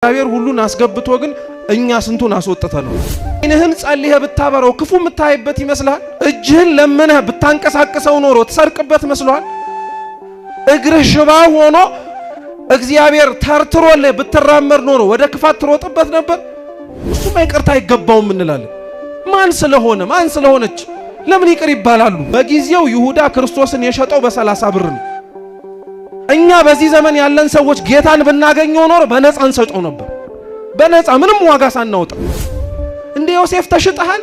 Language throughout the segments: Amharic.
እግዚአብሔር ሁሉን አስገብቶ ግን እኛ ስንቱን አስወጥተነው። አይንህን ጸልየህ ብታበረው ክፉ የምታይበት ይመስላል። እጅህን ለምነህ ብታንቀሳቅሰው ኖሮ ተሰርቅበት መስሏል። እግርህ ሽባ ሆኖ እግዚአብሔር ተርትሮልህ ብትራመድ ኖሮ ወደ ክፋት ትሮጥበት ነበር። እሱማ ይቅርታ አይገባውም እንላለን። ማን ስለሆነች ለምን ይቅር ይባላሉ? በጊዜው ይሁዳ ክርስቶስን የሸጠው በ30 ብር ነው። እኛ በዚህ ዘመን ያለን ሰዎች ጌታን ብናገኘው ኖሮ በነፃ እንሰጠው ነበር። በነፃ ምንም ዋጋ ሳናወጣ። እንደ ዮሴፍ ተሽጠሃል።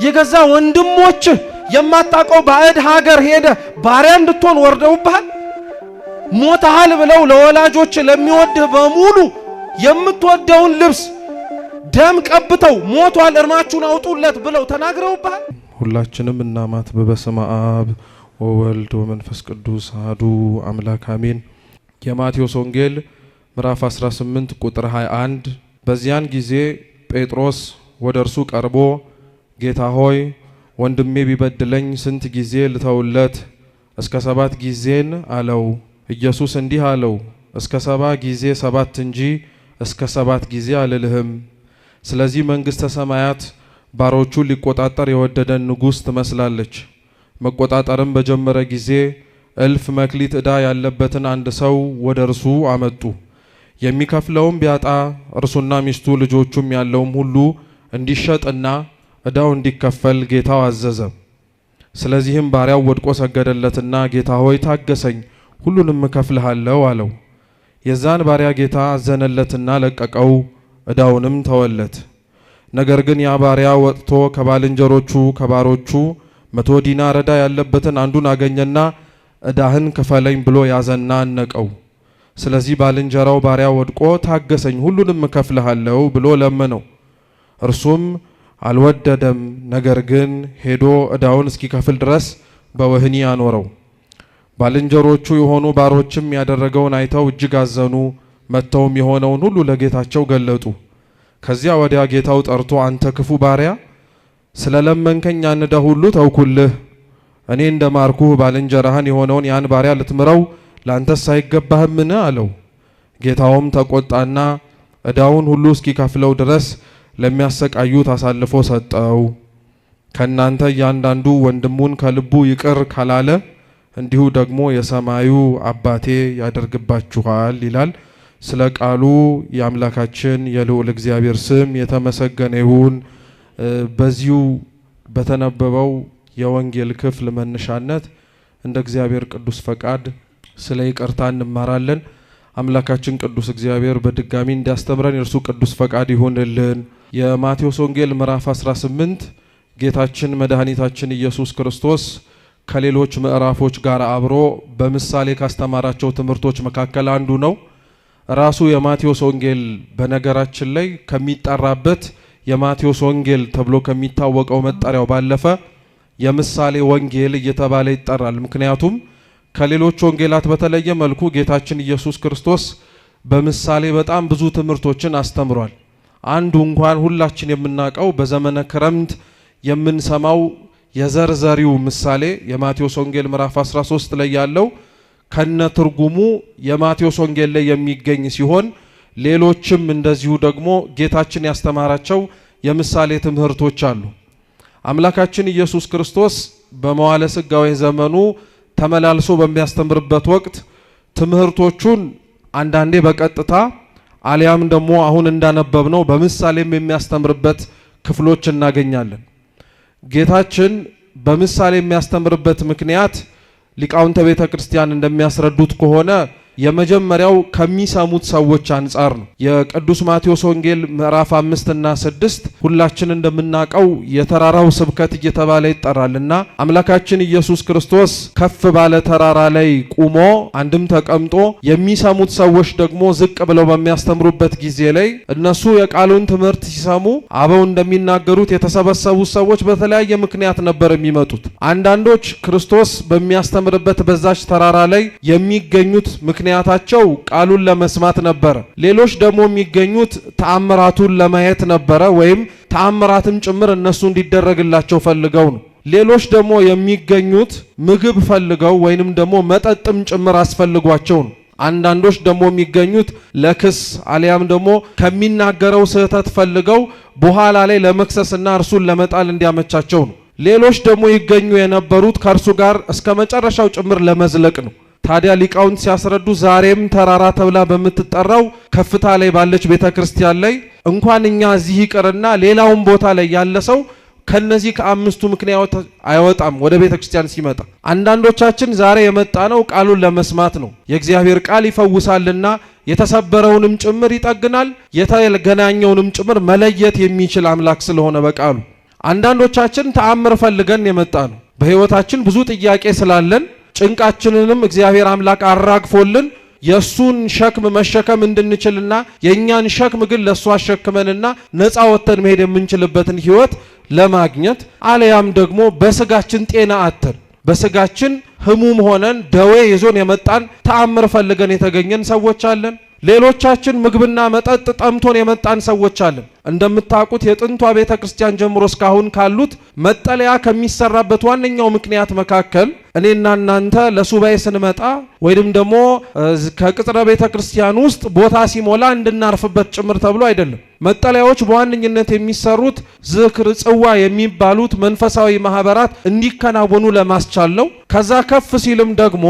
የገዛ ወንድሞች የማታውቀው ባዕድ ሀገር ሄደ ባሪያ እንድትሆን ወርደውብሃል። ሞተሃል ብለው ለወላጆች ለሚወድህ በሙሉ የምትወደውን ልብስ ደም ቀብተው ሞቷል እርማችሁን አውጡለት ብለው ተናግረውብሃል። ሁላችንም እናማት በበስመ አብ ወወልድ ወመንፈስ ቅዱስ አሐዱ አምላክ አሜን። የማቴዎስ ወንጌል ምዕራፍ 18 ቁጥር 21 በዚያን ጊዜ ጴጥሮስ ወደ እርሱ ቀርቦ ጌታ ሆይ ወንድሜ ቢበድለኝ ስንት ጊዜ ልተውለት? እስከ 7 ጊዜን አለው። ኢየሱስ እንዲህ አለው፣ እስከ 7 ጊዜ 7 እንጂ እስከ 7 ጊዜ አልልህም። ስለዚህ መንግሥተ ሰማያት ባሮቹን ሊቆጣጠር የወደደን ንጉሥ ትመስላለች። መቆጣጠርም በጀመረ ጊዜ 1000 መክሊት ዕዳ ያለበትን አንድ ሰው ወደ እርሱ አመጡ። የሚከፍለውም ቢያጣ እርሱና ሚስቱ ልጆቹም ያለውም ሁሉ እንዲሸጥና ዕዳው እንዲከፈል ጌታው አዘዘ። ስለዚህም ባሪያው ወድቆ ሰገደለትና ጌታ ሆይ ታገሰኝ፣ ሁሉንም እከፍልሃለሁ አለው። የዛን ባሪያ ጌታ አዘነለትና ለቀቀው፣ ዕዳውንም ተወለት። ነገር ግን ያ ባሪያ ወጥቶ ከባልንጀሮቹ ከባሮቹ 100 ዲናር ዕዳ ያለበትን አንዱን አገኘና ዕዳህን ክፈለኝ ብሎ ያዘና አነቀው። ስለዚህ ባልንጀራው ባሪያ ወድቆ ታገሰኝ፣ ሁሉንም እከፍልሃለሁ ብሎ ለመነው። እርሱም አልወደደም። ነገር ግን ሄዶ ዕዳውን እስኪከፍል ድረስ በወህኒ አኖረው። ባልንጀሮቹ የሆኑ ባሮችም ያደረገውን አይተው እጅግ አዘኑ። መጥተውም የሆነውን ሁሉ ለጌታቸው ገለጡ። ከዚያ ወዲያ ጌታው ጠርቶ አንተ ክፉ ባሪያ ስለለመንከኝ ያን ዕዳ ሁሉ ተውኩልህ። እኔ እንደማርኩህ ባልንጀራህን የሆነውን ያን ባሪያ ልትምረው ላንተስ አይገባህምን? አለው። ጌታውም ተቆጣና ዕዳውን ሁሉ እስኪከፍለው ድረስ ለሚያሰቃዩት አሳልፎ ሰጠው። ከእናንተ እያንዳንዱ ወንድሙን ከልቡ ይቅር ካላለ እንዲሁ ደግሞ የሰማዩ አባቴ ያደርግባችኋል ይላል። ስለ ቃሉ የአምላካችን የልዑል እግዚአብሔር ስም የተመሰገነ ይሁን። በዚሁ በተነበበው የወንጌል ክፍል መነሻነት እንደ እግዚአብሔር ቅዱስ ፈቃድ ስለ ይቅርታ እንማራለን። አምላካችን ቅዱስ እግዚአብሔር በድጋሚ እንዲያስተምረን የእርሱ ቅዱስ ፈቃድ ይሁንልን። የማቴዎስ ወንጌል ምዕራፍ 18 ጌታችን መድኃኒታችን ኢየሱስ ክርስቶስ ከሌሎች ምዕራፎች ጋር አብሮ በምሳሌ ካስተማራቸው ትምህርቶች መካከል አንዱ ነው። ራሱ የማቴዎስ ወንጌል በነገራችን ላይ ከሚጠራበት የማቴዎስ ወንጌል ተብሎ ከሚታወቀው መጠሪያው ባለፈ የምሳሌ ወንጌል እየተባለ ይጠራል። ምክንያቱም ከሌሎች ወንጌላት በተለየ መልኩ ጌታችን ኢየሱስ ክርስቶስ በምሳሌ በጣም ብዙ ትምህርቶችን አስተምሯል። አንዱ እንኳን ሁላችን የምናውቀው በዘመነ ክረምት የምንሰማው የዘርዘሪው ምሳሌ የማቴዎስ ወንጌል ምዕራፍ 13 ላይ ያለው ከነ ትርጉሙ የማቴዎስ ወንጌል ላይ የሚገኝ ሲሆን ሌሎችም እንደዚሁ ደግሞ ጌታችን ያስተማራቸው የምሳሌ ትምህርቶች አሉ። አምላካችን ኢየሱስ ክርስቶስ በመዋዕለ ሥጋዌ ዘመኑ ተመላልሶ በሚያስተምርበት ወቅት ትምህርቶቹን አንዳንዴ በቀጥታ አሊያም ደግሞ አሁን እንዳነበብነው በምሳሌም የሚያስተምርበት ክፍሎች እናገኛለን። ጌታችን በምሳሌ የሚያስተምርበት ምክንያት ሊቃውንተ ቤተ ክርስቲያን እንደሚያስረዱት ከሆነ የመጀመሪያው ከሚሰሙት ሰዎች አንጻር ነው። የቅዱስ ማቴዎስ ወንጌል ምዕራፍ 5 እና 6 ሁላችን እንደምናውቀው የተራራው ስብከት እየተባለ ይጠራልና አምላካችን ኢየሱስ ክርስቶስ ከፍ ባለ ተራራ ላይ ቆሞ አንድም ተቀምጦ የሚሰሙት ሰዎች ደግሞ ዝቅ ብለው በሚያስተምሩበት ጊዜ ላይ እነሱ የቃሉን ትምህርት ሲሰሙ አበው እንደሚናገሩት የተሰበሰቡት ሰዎች በተለያየ ምክንያት ነበር የሚመጡት። አንዳንዶች ክርስቶስ በሚያስተምርበት በዛች ተራራ ላይ የሚገኙት ምክንያታቸው ቃሉን ለመስማት ነበር። ሌሎች ደግሞ የሚገኙት ተአምራቱን ለማየት ነበረ፣ ወይም ተአምራትም ጭምር እነሱ እንዲደረግላቸው ፈልገው ነው። ሌሎች ደግሞ የሚገኙት ምግብ ፈልገው ወይንም ደግሞ መጠጥም ጭምር አስፈልጓቸው ነው። አንዳንዶች ደግሞ የሚገኙት ለክስ አሊያም ደግሞ ከሚናገረው ስህተት ፈልገው በኋላ ላይ ለመክሰስና እርሱን ለመጣል እንዲያመቻቸው ነው። ሌሎች ደግሞ ይገኙ የነበሩት ከእርሱ ጋር እስከ መጨረሻው ጭምር ለመዝለቅ ነው። ታዲያ ሊቃውንት ሲያስረዱ ዛሬም ተራራ ተብላ በምትጠራው ከፍታ ላይ ባለች ቤተክርስቲያን ላይ እንኳን እኛ እዚህ ይቅርና ሌላውን ቦታ ላይ ያለ ሰው ከነዚህ ከአምስቱ ምክንያት አይወጣም ወደ ቤተክርስቲያን ሲመጣ። አንዳንዶቻችን ዛሬ የመጣ ነው ቃሉን ለመስማት ነው። የእግዚአብሔር ቃል ይፈውሳልና የተሰበረውንም ጭምር ይጠግናል፣ የተገናኘውንም ጭምር መለየት የሚችል አምላክ ስለሆነ በቃሉ። አንዳንዶቻችን ተአምር ፈልገን የመጣ ነው። በህይወታችን ብዙ ጥያቄ ስላለን ጭንቃችንንም እግዚአብሔር አምላክ አራግፎልን የሱን ሸክም መሸከም እንድንችልና የኛን ሸክም ግን ለሱ አሸክመንና ነፃ ወጥተን መሄድ የምንችልበትን ህይወት ለማግኘት አለያም ደግሞ በስጋችን ጤና አተን በስጋችን ህሙም ሆነን ደዌ ይዞን የመጣን ተአምር ፈልገን የተገኘን ሰዎች አለን። ሌሎቻችን ምግብና መጠጥ ጠምቶን የመጣን ሰዎች አለን። እንደምታውቁት የጥንቷ ቤተክርስቲያን ጀምሮ እስካሁን ካሉት መጠለያ ከሚሰራበት ዋነኛው ምክንያት መካከል እኔና እናንተ ለሱባኤ ስንመጣ ወይንም ደግሞ ከቅጥረ ቤተክርስቲያን ውስጥ ቦታ ሲሞላ እንድናርፍበት ጭምር ተብሎ አይደለም። መጠለያዎች በዋነኝነት የሚሰሩት ዝክር፣ ጽዋ የሚባሉት መንፈሳዊ ማህበራት እንዲከናወኑ ለማስቻል ነው። ከዛ ከፍ ሲልም ደግሞ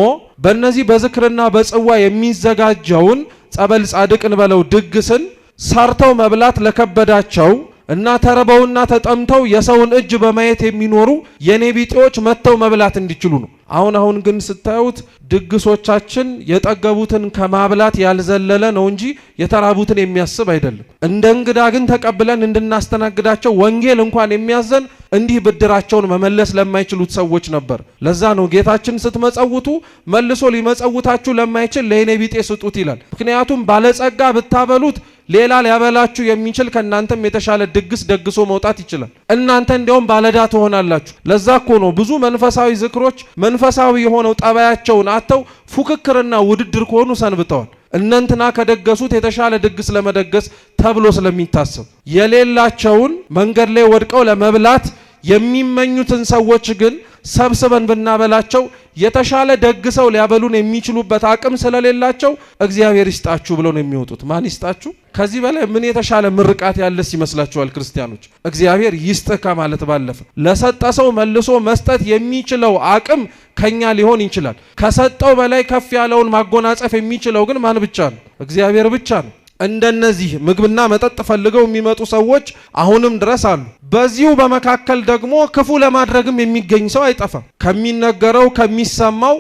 በእነዚህ በዝክርና በጽዋ የሚዘጋጀውን ጸበል ጻድቅን በለው ድግስን ሰርተው መብላት ለከበዳቸው እና ተርበውና ተጠምተው የሰውን እጅ በማየት የሚኖሩ የኔ ቢጤዎች መጥተው መብላት እንዲችሉ ነው። አሁን ግን ስታዩት ድግሶቻችን የጠገቡትን ከማብላት ያልዘለለ ነው እንጂ የተራቡትን የሚያስብ አይደለም። እንደ እንግዳ ግን ተቀብለን እንድናስተናግዳቸው ወንጌል እንኳን የሚያዘን እንዲህ ብድራቸውን መመለስ ለማይችሉት ሰዎች ነበር። ለዛ ነው ጌታችን ስትመጸውቱ መልሶ ሊመጸውታችሁ ለማይችል ለኔ ቢጤ ስጡት ይላል። ምክንያቱም ባለጸጋ ብታበሉት ሌላ ሊያበላችሁ የሚችል ከናንተም የተሻለ ድግስ ደግሶ መውጣት ይችላል። እናንተ እንዲያውም ባለዳ ትሆናላችሁ። ለዛ እኮ ነው ብዙ መንፈሳዊ ዝክሮች መንፈሳዊ የሆነው ጠባያቸውን አተው ፉክክርና ውድድር ከሆኑ ሰንብተዋል። እነንትና ከደገሱት የተሻለ ድግስ ለመደገስ ተብሎ ስለሚታሰብ የሌላቸውን መንገድ ላይ ወድቀው ለመብላት የሚመኙትን ሰዎች ግን ሰብስበን ብናበላቸው የተሻለ ደግሰው ሊያበሉን የሚችሉበት አቅም ስለሌላቸው እግዚአብሔር ይስጣችሁ ብለው ነው የሚወጡት። ማን ይስጣችሁ? ከዚህ በላይ ምን የተሻለ ምርቃት ያለስ ይመስላችኋል? ክርስቲያኖች እግዚአብሔር ይስጥህ ከማለት ባለፈ ለሰጠ ሰው መልሶ መስጠት የሚችለው አቅም ከኛ ሊሆን ይችላል። ከሰጠው በላይ ከፍ ያለውን ማጎናጸፍ የሚችለው ግን ማን ብቻ ነው? እግዚአብሔር ብቻ ነው። እንደነዚህ ምግብና መጠጥ ፈልገው የሚመጡ ሰዎች አሁንም ድረስ አሉ። በዚሁ በመካከል ደግሞ ክፉ ለማድረግም የሚገኝ ሰው አይጠፋም። ከሚነገረው ከሚሰማው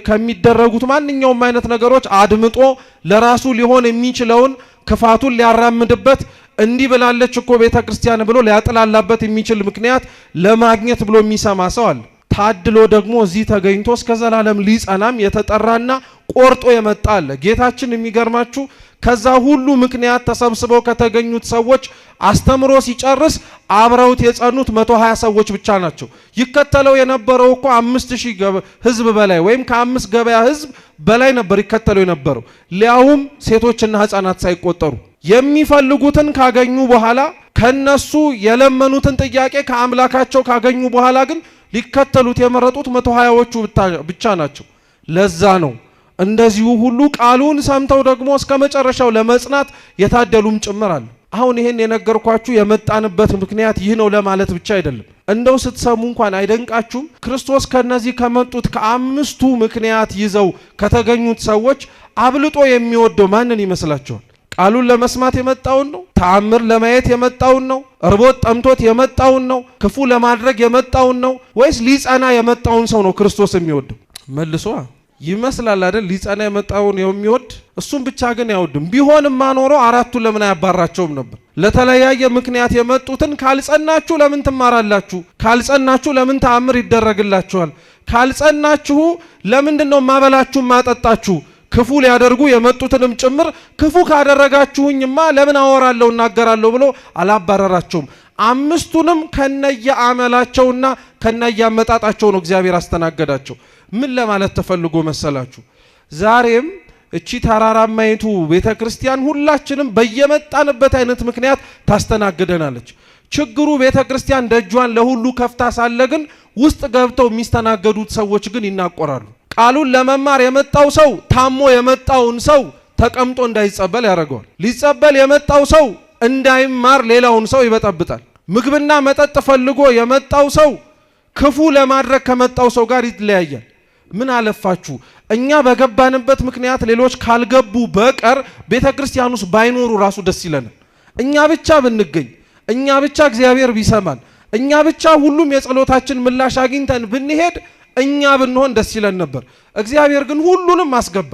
ከሚደረጉት ማንኛውም አይነት ነገሮች አድምጦ ለራሱ ሊሆን የሚችለውን ክፋቱን ሊያራምድበት እንዲህ ብላለች እኮ ቤተክርስቲያን ብሎ ሊያጥላላበት የሚችል ምክንያት ለማግኘት ብሎ የሚሰማ ሰው አለ። ታድሎ ደግሞ እዚህ ተገኝቶ እስከ ዘላለም ሊጸናም የተጠራና ቆርጦ የመጣ አለ። ጌታችን የሚገርማችሁ ከዛ ሁሉ ምክንያት ተሰብስበው ከተገኙት ሰዎች አስተምሮ ሲጨርስ አብረውት የጸኑት 120 ሰዎች ብቻ ናቸው። ይከተለው የነበረው እኮ 5000 ህዝብ በላይ ወይም ከ5 ገበያ ህዝብ በላይ ነበር ይከተለው የነበረው፣ ሊያውም ሴቶችና ህፃናት ሳይቆጠሩ። የሚፈልጉትን ካገኙ በኋላ ከነሱ የለመኑትን ጥያቄ ከአምላካቸው ካገኙ በኋላ ግን ሊከተሉት የመረጡት 120ዎቹ ብቻ ናቸው። ለዛ ነው እንደዚሁ ሁሉ ቃሉን ሰምተው ደግሞ እስከ መጨረሻው ለመጽናት የታደሉም ጭምር አሉ። አሁን ይሄን የነገርኳችሁ የመጣንበት ምክንያት ይህ ነው ለማለት ብቻ አይደለም። እንደው ስትሰሙ እንኳን አይደንቃችሁም? ክርስቶስ ከነዚህ ከመጡት ከአምስቱ ምክንያት ይዘው ከተገኙት ሰዎች አብልጦ የሚወደው ማንን ይመስላችኋል? ቃሉን ለመስማት የመጣውን ነው? ተአምር ለማየት የመጣውን ነው? እርቦት ጠምቶት የመጣውን ነው? ክፉ ለማድረግ የመጣውን ነው? ወይስ ሊጸና የመጣውን ሰው ነው ክርስቶስ የሚወደው? መልሶ ይመስላል አይደል? ሊጸና የመጣውን የሚወድ እሱም ብቻ ግን አይወድም። ቢሆንማ ኖሮ አራቱን ለምን አያባራቸውም ነበር? ለተለያየ ምክንያት የመጡትን ካልጸናችሁ ለምን ትማራላችሁ? ካልጸናችሁ ለምን ተአምር ይደረግላችኋል? ካልጸናችሁ ለምንድነው ማበላችሁ ማጠጣችሁ? ክፉ ሊያደርጉ የመጡትንም ጭምር ክፉ ካደረጋችሁኝማ ለምን አወራለሁ እናገራለሁ ብሎ አላባረራቸውም። አምስቱንም ከነየ አመላቸውና ከነየ አመጣጣቸው ነው እግዚአብሔር አስተናገዳቸው። ምን ለማለት ተፈልጎ መሰላችሁ? ዛሬም እቺ ተራራማይቱ ቤተክርስቲያን ሁላችንም በየመጣንበት አይነት ምክንያት ታስተናግደናለች። ችግሩ ቤተክርስቲያን ደጇን ለሁሉ ከፍታ ሳለ ግን ውስጥ ገብተው የሚስተናገዱት ሰዎች ግን ይናቆራሉ። ቃሉን ለመማር የመጣው ሰው ታሞ የመጣውን ሰው ተቀምጦ እንዳይጸበል ያደርገዋል። ሊጸበል የመጣው ሰው እንዳይማር ሌላውን ሰው ይበጠብጣል። ምግብና መጠጥ ፈልጎ የመጣው ሰው ክፉ ለማድረግ ከመጣው ሰው ጋር ይለያያል። ምን አለፋችሁ እኛ በገባንበት ምክንያት ሌሎች ካልገቡ በቀር ቤተክርስቲያን ውስጥ ባይኖሩ ራሱ ደስ ይለናል። እኛ ብቻ ብንገኝ፣ እኛ ብቻ እግዚአብሔር ቢሰማን፣ እኛ ብቻ ሁሉም የጸሎታችን ምላሽ አግኝተን ብንሄድ እኛ ብንሆን ደስ ይለን ነበር። እግዚአብሔር ግን ሁሉንም አስገባ።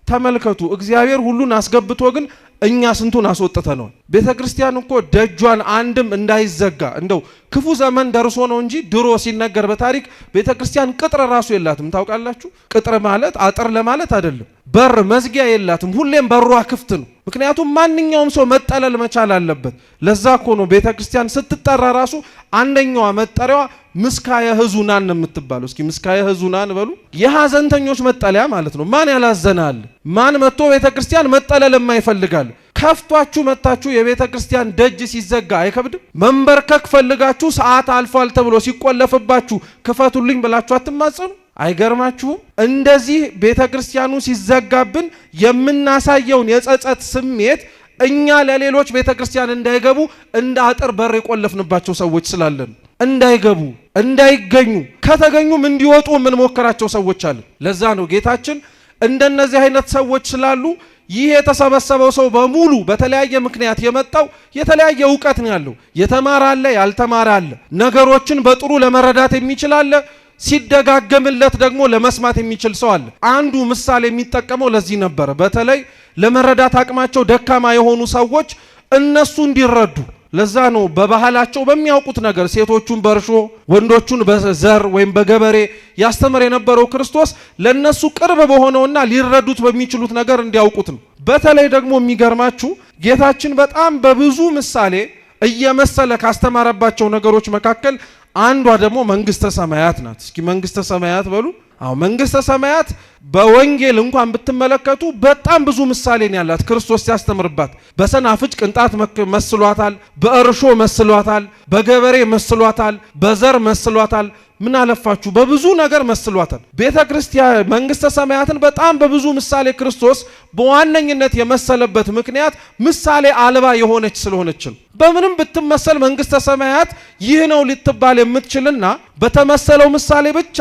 ተመልከቱ፣ እግዚአብሔር ሁሉን አስገብቶ ግን እኛ ስንቱን አስወጥተነዋል። ቤተክርስቲያን እኮ ደጇን አንድም እንዳይዘጋ እንደው ክፉ ዘመን ደርሶ ነው እንጂ ድሮ ሲነገር በታሪክ ቤተክርስቲያን ቅጥር ራሱ የላትም። ታውቃላችሁ? ቅጥር ማለት አጥር ለማለት አይደለም። በር መዝጊያ የላትም። ሁሌም በሯ ክፍት ነው። ምክንያቱም ማንኛውም ሰው መጠለል መቻል አለበት። ለዛ እኮ ነው ቤተክርስቲያን ስትጠራ ራሱ አንደኛዋ መጠሪያዋ ምስካየ ሕዙናን ነው የምትባለው። እስኪ ምስካየ ሕዙናን በሉ። የሐዘንተኞች መጠለያ ማለት ነው። ማን ያላዘናል? ማን መጥቶ ቤተክርስቲያን መጠለል የማይፈልጋል? ከፍቷችሁ መታችሁ የቤተክርስቲያን ደጅ ሲዘጋ አይከብድም? መንበርከክ ፈልጋችሁ ሰዓት አልፏል ተብሎ ሲቆለፍባችሁ ክፈቱልኝ ብላችሁ አትማጸኑ? አይገርማችሁም? እንደዚህ ቤተክርስቲያኑ ሲዘጋብን የምናሳየውን የጸጸት ስሜት እኛ ለሌሎች ቤተክርስቲያን እንዳይገቡ እንደ አጥር በር የቆለፍንባቸው ሰዎች ስላለን እንዳይገቡ እንዳይገኙ ከተገኙም እንዲወጡ የምንሞክራቸው ሰዎች አሉ። ለዛ ነው ጌታችን እንደነዚህ አይነት ሰዎች ስላሉ ይህ የተሰበሰበው ሰው በሙሉ በተለያየ ምክንያት የመጣው የተለያየ ዕውቀት ነው ያለው። የተማረ አለ፣ ያልተማረ አለ። ነገሮችን በጥሩ ለመረዳት የሚችል አለ፣ ሲደጋገምለት ደግሞ ለመስማት የሚችል ሰው አለ። አንዱ ምሳሌ የሚጠቀመው ለዚህ ነበር። በተለይ ለመረዳት አቅማቸው ደካማ የሆኑ ሰዎች እነሱ እንዲረዱ ለዛ ነው በባህላቸው በሚያውቁት ነገር ሴቶቹን በእርሾ ወንዶቹን በዘር ወይም በገበሬ ያስተምር የነበረው ክርስቶስ ለነሱ ቅርብ በሆነውና ሊረዱት በሚችሉት ነገር እንዲያውቁት ነው። በተለይ ደግሞ የሚገርማችሁ ጌታችን በጣም በብዙ ምሳሌ እየመሰለ ካስተማረባቸው ነገሮች መካከል አንዷ ደግሞ መንግስተ ሰማያት ናት። እስኪ መንግስተ ሰማያት በሉ። አዎ መንግስተ ሰማያት በወንጌል እንኳን ብትመለከቱ በጣም ብዙ ምሳሌ ነው ያላት። ክርስቶስ ሲያስተምርባት በሰናፍጭ ቅንጣት መስሏታል፣ በእርሾ መስሏታል፣ በገበሬ መስሏታል፣ በዘር መስሏታል። ምን አለፋችሁ በብዙ ነገር መስሏታል። ቤተክርስቲያን መንግስተ ሰማያትን በጣም በብዙ ምሳሌ ክርስቶስ በዋነኝነት የመሰለበት ምክንያት ምሳሌ አልባ የሆነች ስለሆነች ነው። በምንም ብትመሰል መንግስተ ሰማያት ይህ ነው ልትባል የምትችልና በተመሰለው ምሳሌ ብቻ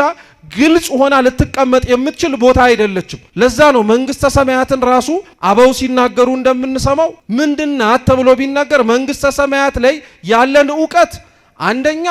ግልጽ ሆና ልትቀመጥ የምትችል ቦታ አይደለችም። ለዛ ነው መንግስተ ሰማያትን ራሱ አበው ሲናገሩ እንደምንሰማው ምንድናት ተብሎ ቢናገር መንግስተ ሰማያት ላይ ያለን ዕውቀት አንደኛ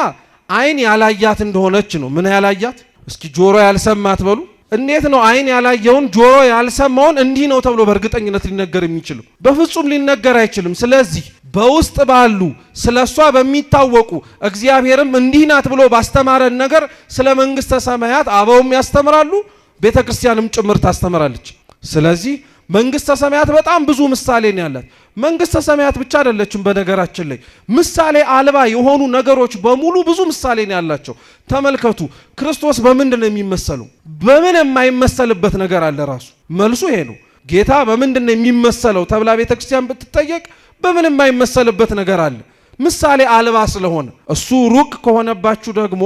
አይን ያላያት እንደሆነች ነው። ምን ያላያት? እስኪ ጆሮ ያልሰማት በሉ። እንዴት ነው አይን ያላየውን ጆሮ ያልሰማውን እንዲህ ነው ተብሎ በእርግጠኝነት ሊነገር የሚችለው? በፍጹም ሊነገር አይችልም። ስለዚህ በውስጥ ባሉ ስለሷ በሚታወቁ እግዚአብሔርም እንዲህ ናት ብሎ ባስተማረን ነገር ስለ መንግስተ ሰማያት አበውም ያስተምራሉ፣ ቤተክርስቲያንም ጭምር ታስተምራለች። ስለዚህ መንግስተ ሰማያት በጣም ብዙ ምሳሌ ነው ያላት። መንግስተ ሰማያት ብቻ አይደለችም። በነገራችን ላይ ምሳሌ አልባ የሆኑ ነገሮች በሙሉ ብዙ ምሳሌ ነው ያላቸው። ተመልከቱ፣ ክርስቶስ በምንድን ነው የሚመሰለው? በምን የማይመሰልበት ነገር አለ? ራሱ መልሱ ይሄ ነው። ጌታ በምንድን ነው የሚመሰለው ተብላ ቤተክርስቲያን ብትጠየቅ በምን የማይመሰልበት ነገር አለ? ምሳሌ አልባ ስለሆነ። እሱ ሩቅ ከሆነባችሁ ደግሞ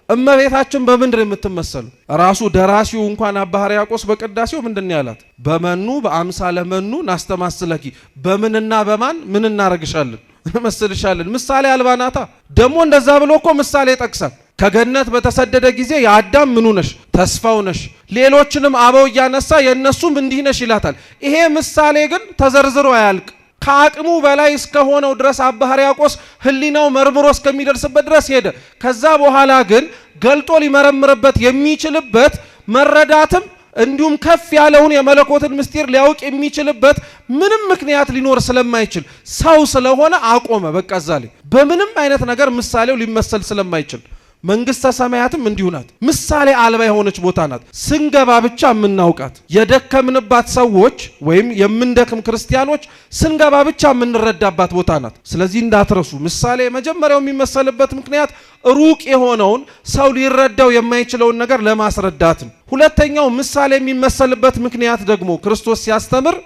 እመቤታችን በምንድን ነው የምትመሰሉ? ራሱ ደራሲው እንኳን አባ ሕርያቆስ በቅዳሴው ምንድን ነው ያላት? በመኑ በአምሳለ መኑ ናስተማስለኪ፣ በምንና በማን ምን እናረግሻለን መስልሻለን። ምሳሌ አልባ ናታ። ደግሞ እንደዛ ብሎ እኮ ምሳሌ ጠቅሳል። ከገነት በተሰደደ ጊዜ የአዳም ምኑ ነሽ? ተስፋው ነሽ። ሌሎችንም አበው እያነሳ የእነሱም እንዲህ ነሽ ይላታል። ይሄ ምሳሌ ግን ተዘርዝሮ አያልቅ። ከአቅሙ በላይ እስከሆነው ድረስ አባ ሕርያቆስ ህሊናው መርምሮ እስከሚደርስበት ድረስ ሄደ። ከዛ በኋላ ግን ገልጦ ሊመረምርበት የሚችልበት መረዳትም እንዲሁም ከፍ ያለውን የመለኮትን ምስጢር ሊያውቅ የሚችልበት ምንም ምክንያት ሊኖር ስለማይችል ሰው ስለሆነ አቆመ። በቃ እዛ ላይ በምንም አይነት ነገር ምሳሌው ሊመሰል ስለማይችል መንግስተ ሰማያትም እንዲሁ ናት። ምሳሌ አልባ የሆነች ቦታ ናት። ስንገባ ብቻ የምናውቃት የደከምንባት ሰዎች ወይም የምንደክም ክርስቲያኖች ስንገባ ብቻ የምንረዳባት ቦታ ናት። ስለዚህ እንዳትረሱ። ምሳሌ መጀመሪያው የሚመሰልበት ምክንያት ሩቅ የሆነውን ሰው ሊረዳው የማይችለውን ነገር ለማስረዳት ነው። ሁለተኛው ምሳሌ የሚመሰልበት ምክንያት ደግሞ ክርስቶስ ሲያስተምር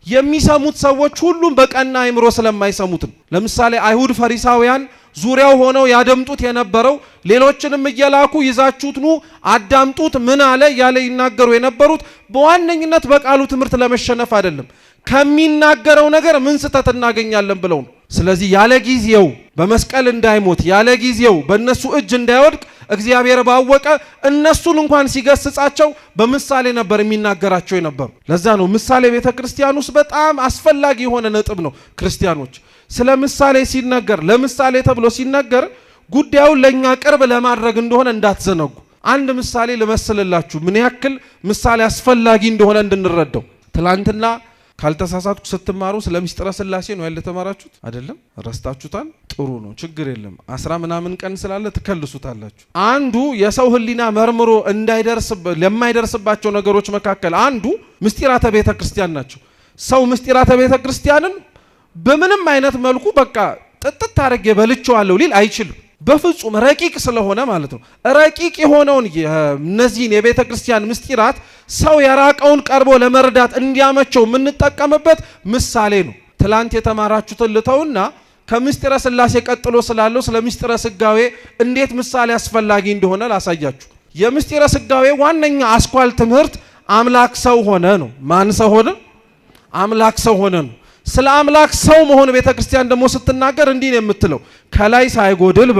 የሚሰሙት ሰዎች ሁሉም በቀና አእምሮ ስለማይሰሙት ነው። ለምሳሌ አይሁድ ፈሪሳውያን ዙሪያው ሆነው ያደምጡት የነበረው ሌሎችንም እየላኩ ይዛችሁት ኑ አዳምጡት ምን አለ ያለ ይናገሩ የነበሩት በዋነኝነት በቃሉ ትምህርት ለመሸነፍ አይደለም ከሚናገረው ነገር ምን ስተት እናገኛለን ብለው ነው። ስለዚህ ያለ ጊዜው በመስቀል እንዳይሞት ያለ ጊዜው በእነሱ እጅ እንዳይወድቅ እግዚአብሔር ባወቀ እነሱን እንኳን ሲገስጻቸው በምሳሌ ነበር የሚናገራቸው የነበሩ። ለዛ ነው ምሳሌ ቤተክርስቲያን ውስጥ በጣም አስፈላጊ የሆነ ነጥብ ነው። ክርስቲያኖች ስለ ምሳሌ ሲነገር ለምሳሌ ተብሎ ሲነገር ጉዳዩን ለኛ ቅርብ ለማድረግ እንደሆነ እንዳትዘነጉ። አንድ ምሳሌ ልመስልላችሁ ምን ያክል ምሳሌ አስፈላጊ እንደሆነ እንድንረዳው። ትላንትና ካልተሳሳትኩ ስትማሩ ስለ ምስጢረ ሥላሴ ነው ያለ ተማራችሁት አይደለም? ረስታችሁታል? ጥሩ ነው ችግር የለም። 10 ምናምን ቀን ስላለ ትከልሱታላችሁ። አንዱ የሰው ህሊና መርምሮ ለማይደርስባቸው ነገሮች መካከል አንዱ ምስጢራተ ቤተ ክርስቲያን ናቸው። ሰው ምስጢራተ ቤተ ክርስቲያንን በምንም አይነት መልኩ በቃ ጥጥት አድርጌ በልቼዋለሁ ሊል አይችልም። በፍጹም ረቂቅ ስለሆነ ማለት ነው። ረቂቅ የሆነውን እነዚህን የቤተ ክርስቲያን ምስጢራት ሰው የራቀውን ቀርቦ ለመረዳት እንዲያመቸው የምንጠቀምበት ምሳሌ ነው። ትላንት የተማራችሁትን ልተውና ከምስጢረ ሥላሴ ቀጥሎ ስላለው ስለ ምስጢረ ሥጋዌ እንዴት ምሳሌ አስፈላጊ እንደሆነ ላሳያችሁ። የምስጢረ ሥጋዌ ዋነኛ አስኳል ትምህርት አምላክ ሰው ሆነ ነው። ማን ሰው ሆነ? አምላክ ሰው ሆነ ነው። ስለ አምላክ ሰው መሆን ቤተ ክርስቲያን ደግሞ ስትናገር እንዲህ ነው የምትለው፣ ከላይ ሳይጎድል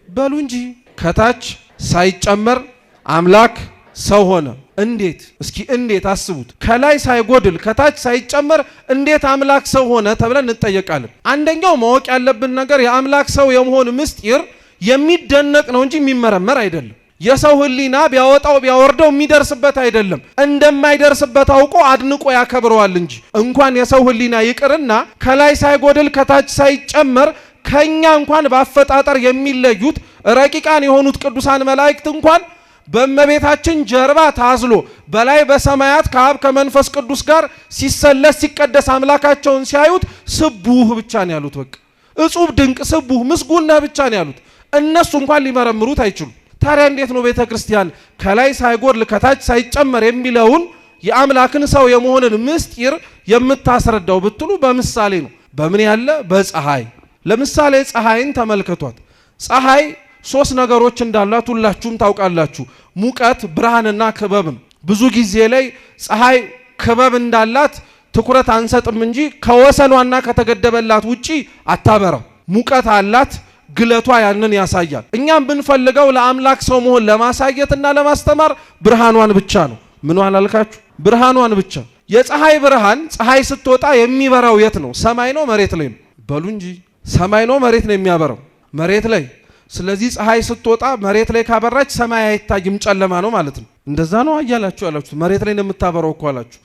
በሉ እንጂ ከታች ሳይጨመር አምላክ ሰው ሆነ። እንዴት? እስኪ እንዴት አስቡት። ከላይ ሳይጎድል ከታች ሳይጨመር እንዴት አምላክ ሰው ሆነ ተብለን እንጠየቃለን። አንደኛው ማወቅ ያለብን ነገር የአምላክ ሰው የመሆን ምስጢር የሚደነቅ ነው እንጂ የሚመረመር አይደለም። የሰው ህሊና ቢያወጣው ቢያወርደው የሚደርስበት አይደለም። እንደማይደርስበት አውቆ አድንቆ ያከብረዋል እንጂ እንኳን የሰው ህሊና ይቅርና ከላይ ሳይጎድል ከታች ሳይጨመር ከኛ እንኳን በአፈጣጠር የሚለዩት ረቂቃን የሆኑት ቅዱሳን መላእክት እንኳን በእመቤታችን ጀርባ ታዝሎ በላይ በሰማያት ከአብ ከመንፈስ ቅዱስ ጋር ሲሰለስ ሲቀደስ አምላካቸውን ሲያዩት ስቡህ ብቻ ነው ያሉት። በቃ እጹብ ድንቅ ስቡህ ምስጉና ብቻ ነው ያሉት። እነሱ እንኳን ሊመረምሩት አይችሉም። ታዲያ እንዴት ነው ቤተ ክርስቲያን ከላይ ሳይጎድል ከታች ሳይጨመር የሚለውን የአምላክን ሰው የመሆንን ምስጢር የምታስረዳው ብትሉ በምሳሌ ነው። በምን ያለ? በፀሐይ። ለምሳሌ ፀሐይን ተመልከቷት። ፀሐይ 3 ነገሮች እንዳሏት ሁላችሁም ታውቃላችሁ። ሙቀት፣ ብርሃንና ክበብ ነው። ብዙ ጊዜ ላይ ፀሐይ ክበብ እንዳላት ትኩረት አንሰጥም እንጂ ከወሰኗና ከተገደበላት ውጪ አታበራም። ሙቀት አላት፣ ግለቷ ያንን ያሳያል። እኛም ብንፈልገው ለአምላክ ሰው መሆን ለማሳየትና ለማስተማር ብርሃኗን ብቻ ነው። ምኗን አልካችሁ? ብርሃኗን ብቻ። የፀሐይ ብርሃን ፀሐይ ስትወጣ የሚበራው የት ነው? ሰማይ ነው መሬት ላይ ነው? በሉ እንጂ ሰማይ ነው መሬት ነው የሚያበራው? መሬት ላይ። ስለዚህ ፀሐይ ስትወጣ መሬት ላይ ካበራች ሰማይ አይታይም፣ ጨለማ ነው ማለት ነው። እንደዛ ነው አያላችሁ ያላችሁ። መሬት ላይ ነው የምታበራው እኮ አላችሁ።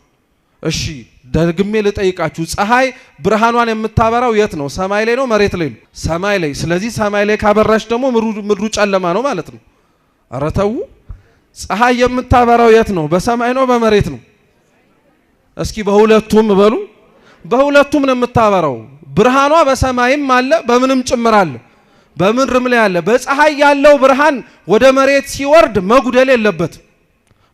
እሺ ደግሜ ልጠይቃችሁ፣ ፀሐይ ብርሃኗን የምታበራው የት ነው? ሰማይ ላይ ነው መሬት ላይ ነው? ሰማይ ላይ። ስለዚህ ሰማይ ላይ ካበራች ደግሞ ምድሩ ጨለማ ነው ማለት ነው። ኧረ ተው። ፀሐይ የምታበራው የት ነው? በሰማይ ነው በመሬት ነው? እስኪ በሁለቱም በሉ። በሁለቱም ነው የምታበራው። ብርሃኗ በሰማይም አለ በምንም ጭምር አለ፣ በምድርም ላይ አለ። በፀሐይ ያለው ብርሃን ወደ መሬት ሲወርድ መጉደል የለበትም።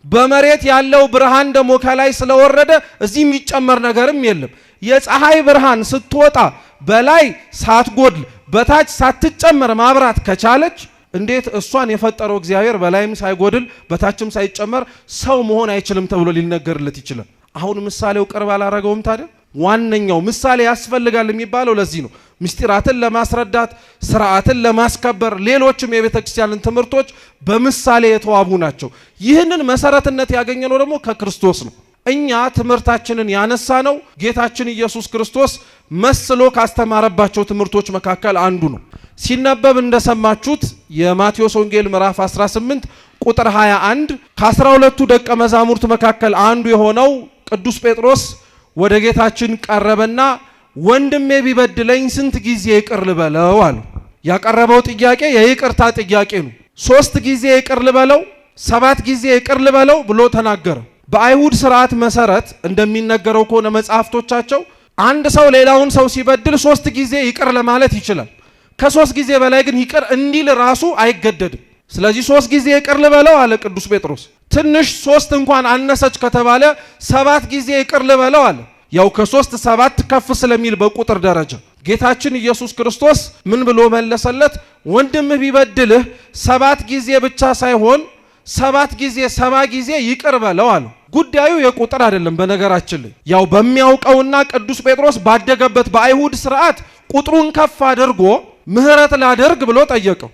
በመሬት ያለው ብርሃን ደግሞ ከላይ ስለወረደ እዚህ የሚጨመር ነገርም የለም። የፀሐይ ብርሃን ስትወጣ በላይ ሳትጎድል በታች ሳትጨመር ማብራት ከቻለች እንዴት እሷን የፈጠረው እግዚአብሔር በላይም ሳይጎድል በታችም ሳይጨመር ሰው መሆን አይችልም ተብሎ ሊነገርለት ይችላል? አሁን ምሳሌው ቅርብ አላረገውም? ታዲያ ዋነኛው ምሳሌ ያስፈልጋል የሚባለው ለዚህ ነው። ምስጢራትን ለማስረዳት ስርዓትን ለማስከበር ሌሎችም የቤተ ክርስቲያንን ትምህርቶች በምሳሌ የተዋቡ ናቸው። ይህንን መሰረትነት ያገኘነው ደግሞ ከክርስቶስ ነው። እኛ ትምህርታችንን ያነሳ ነው ጌታችን ኢየሱስ ክርስቶስ መስሎ ካስተማረባቸው ትምህርቶች መካከል አንዱ ነው። ሲነበብ እንደሰማችሁት የማቴዎስ ወንጌል ምዕራፍ 18 ቁጥር 21 ከ12ቱ ደቀ መዛሙርት መካከል አንዱ የሆነው ቅዱስ ጴጥሮስ ወደ ጌታችን ቀረበና ወንድሜ ቢበድለኝ ስንት ጊዜ ይቅር ልበለው አለው። ያቀረበው ጥያቄ የይቅርታ ጥያቄ ነው። 3 ጊዜ ይቅር ልበለው፣ 7 ጊዜ ይቅር ልበለው ብሎ ተናገረ። በአይሁድ ስርዓት መሰረት እንደሚነገረው ከሆነ መጽሐፍቶቻቸው አንድ ሰው ሌላውን ሰው ሲበድል 3 ጊዜ ይቅር ለማለት ይችላል። ከ3 ጊዜ በላይ ግን ይቅር እንዲል ራሱ አይገደድም። ስለዚህ 3 ጊዜ ይቅር ልበለው አለ ቅዱስ ጴጥሮስ። ትንሽ 3 እንኳን አነሰች ከተባለ 7 ጊዜ ይቅር ልበለው አለ። ያው ከ3 7 ከፍ ስለሚል በቁጥር ደረጃ ጌታችን ኢየሱስ ክርስቶስ ምን ብሎ መለሰለት? ወንድምህ ቢበድልህ 7 ጊዜ ብቻ ሳይሆን 7 ጊዜ 70 ጊዜ ይቅር በለው አለ። ጉዳዩ የቁጥር አይደለም። በነገራችን ላይ ያው በሚያውቀውና ቅዱስ ጴጥሮስ ባደገበት በአይሁድ ስርዓት ቁጥሩን ከፍ አድርጎ ምህረት ላደርግ ብሎ ጠየቀው።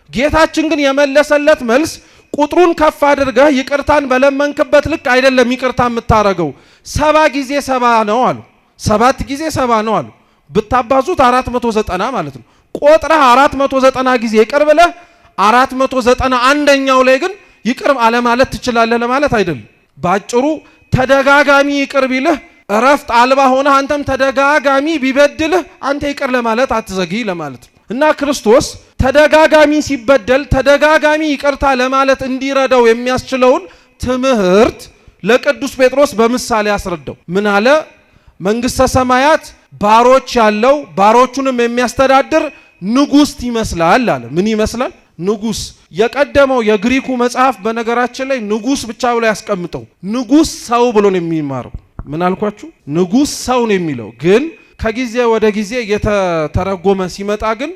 ጌታችን ግን የመለሰለት መልስ ቁጥሩን ከፍ አድርገህ ይቅርታን በለመንክበት ልክ አይደለም ይቅርታ የምታረገው 70 ጊዜ 70 ነው አሉ። 7 ጊዜ 70 ነው አሉ። ብታባዙት 490 ማለት ነው። ቆጥረህ 490 ጊዜ ይቅር ብለህ 491ኛው ላይ ግን ይቅር አለ ማለት ትችላለህ ለማለት አይደለም። ባጭሩ ተደጋጋሚ ይቅር ቢልህ እረፍት አልባ ሆነህ አንተም ተደጋጋሚ ቢበድልህ አንተ ይቅር ለማለት አትዘግይ ለማለት ነው። እና ክርስቶስ ተደጋጋሚ ሲበደል ተደጋጋሚ ይቅርታ ለማለት እንዲረዳው የሚያስችለውን ትምህርት ለቅዱስ ጴጥሮስ በምሳሌ አስረዳው። ምን አለ? መንግስተ ሰማያት ባሮች ያለው ባሮቹንም የሚያስተዳድር ንጉስ ይመስላል አለ። ምን ይመስላል? ንጉስ። የቀደመው የግሪኩ መጽሐፍ በነገራችን ላይ ንጉስ ብቻ ብሎ ያስቀምጠው። ንጉስ ሰው ብሎ ነው የሚማረው። ምን አልኳችሁ? ንጉስ ሰው ነው የሚለው ግን ከጊዜ ወደ ጊዜ የተተረጎመ ሲመጣ ግን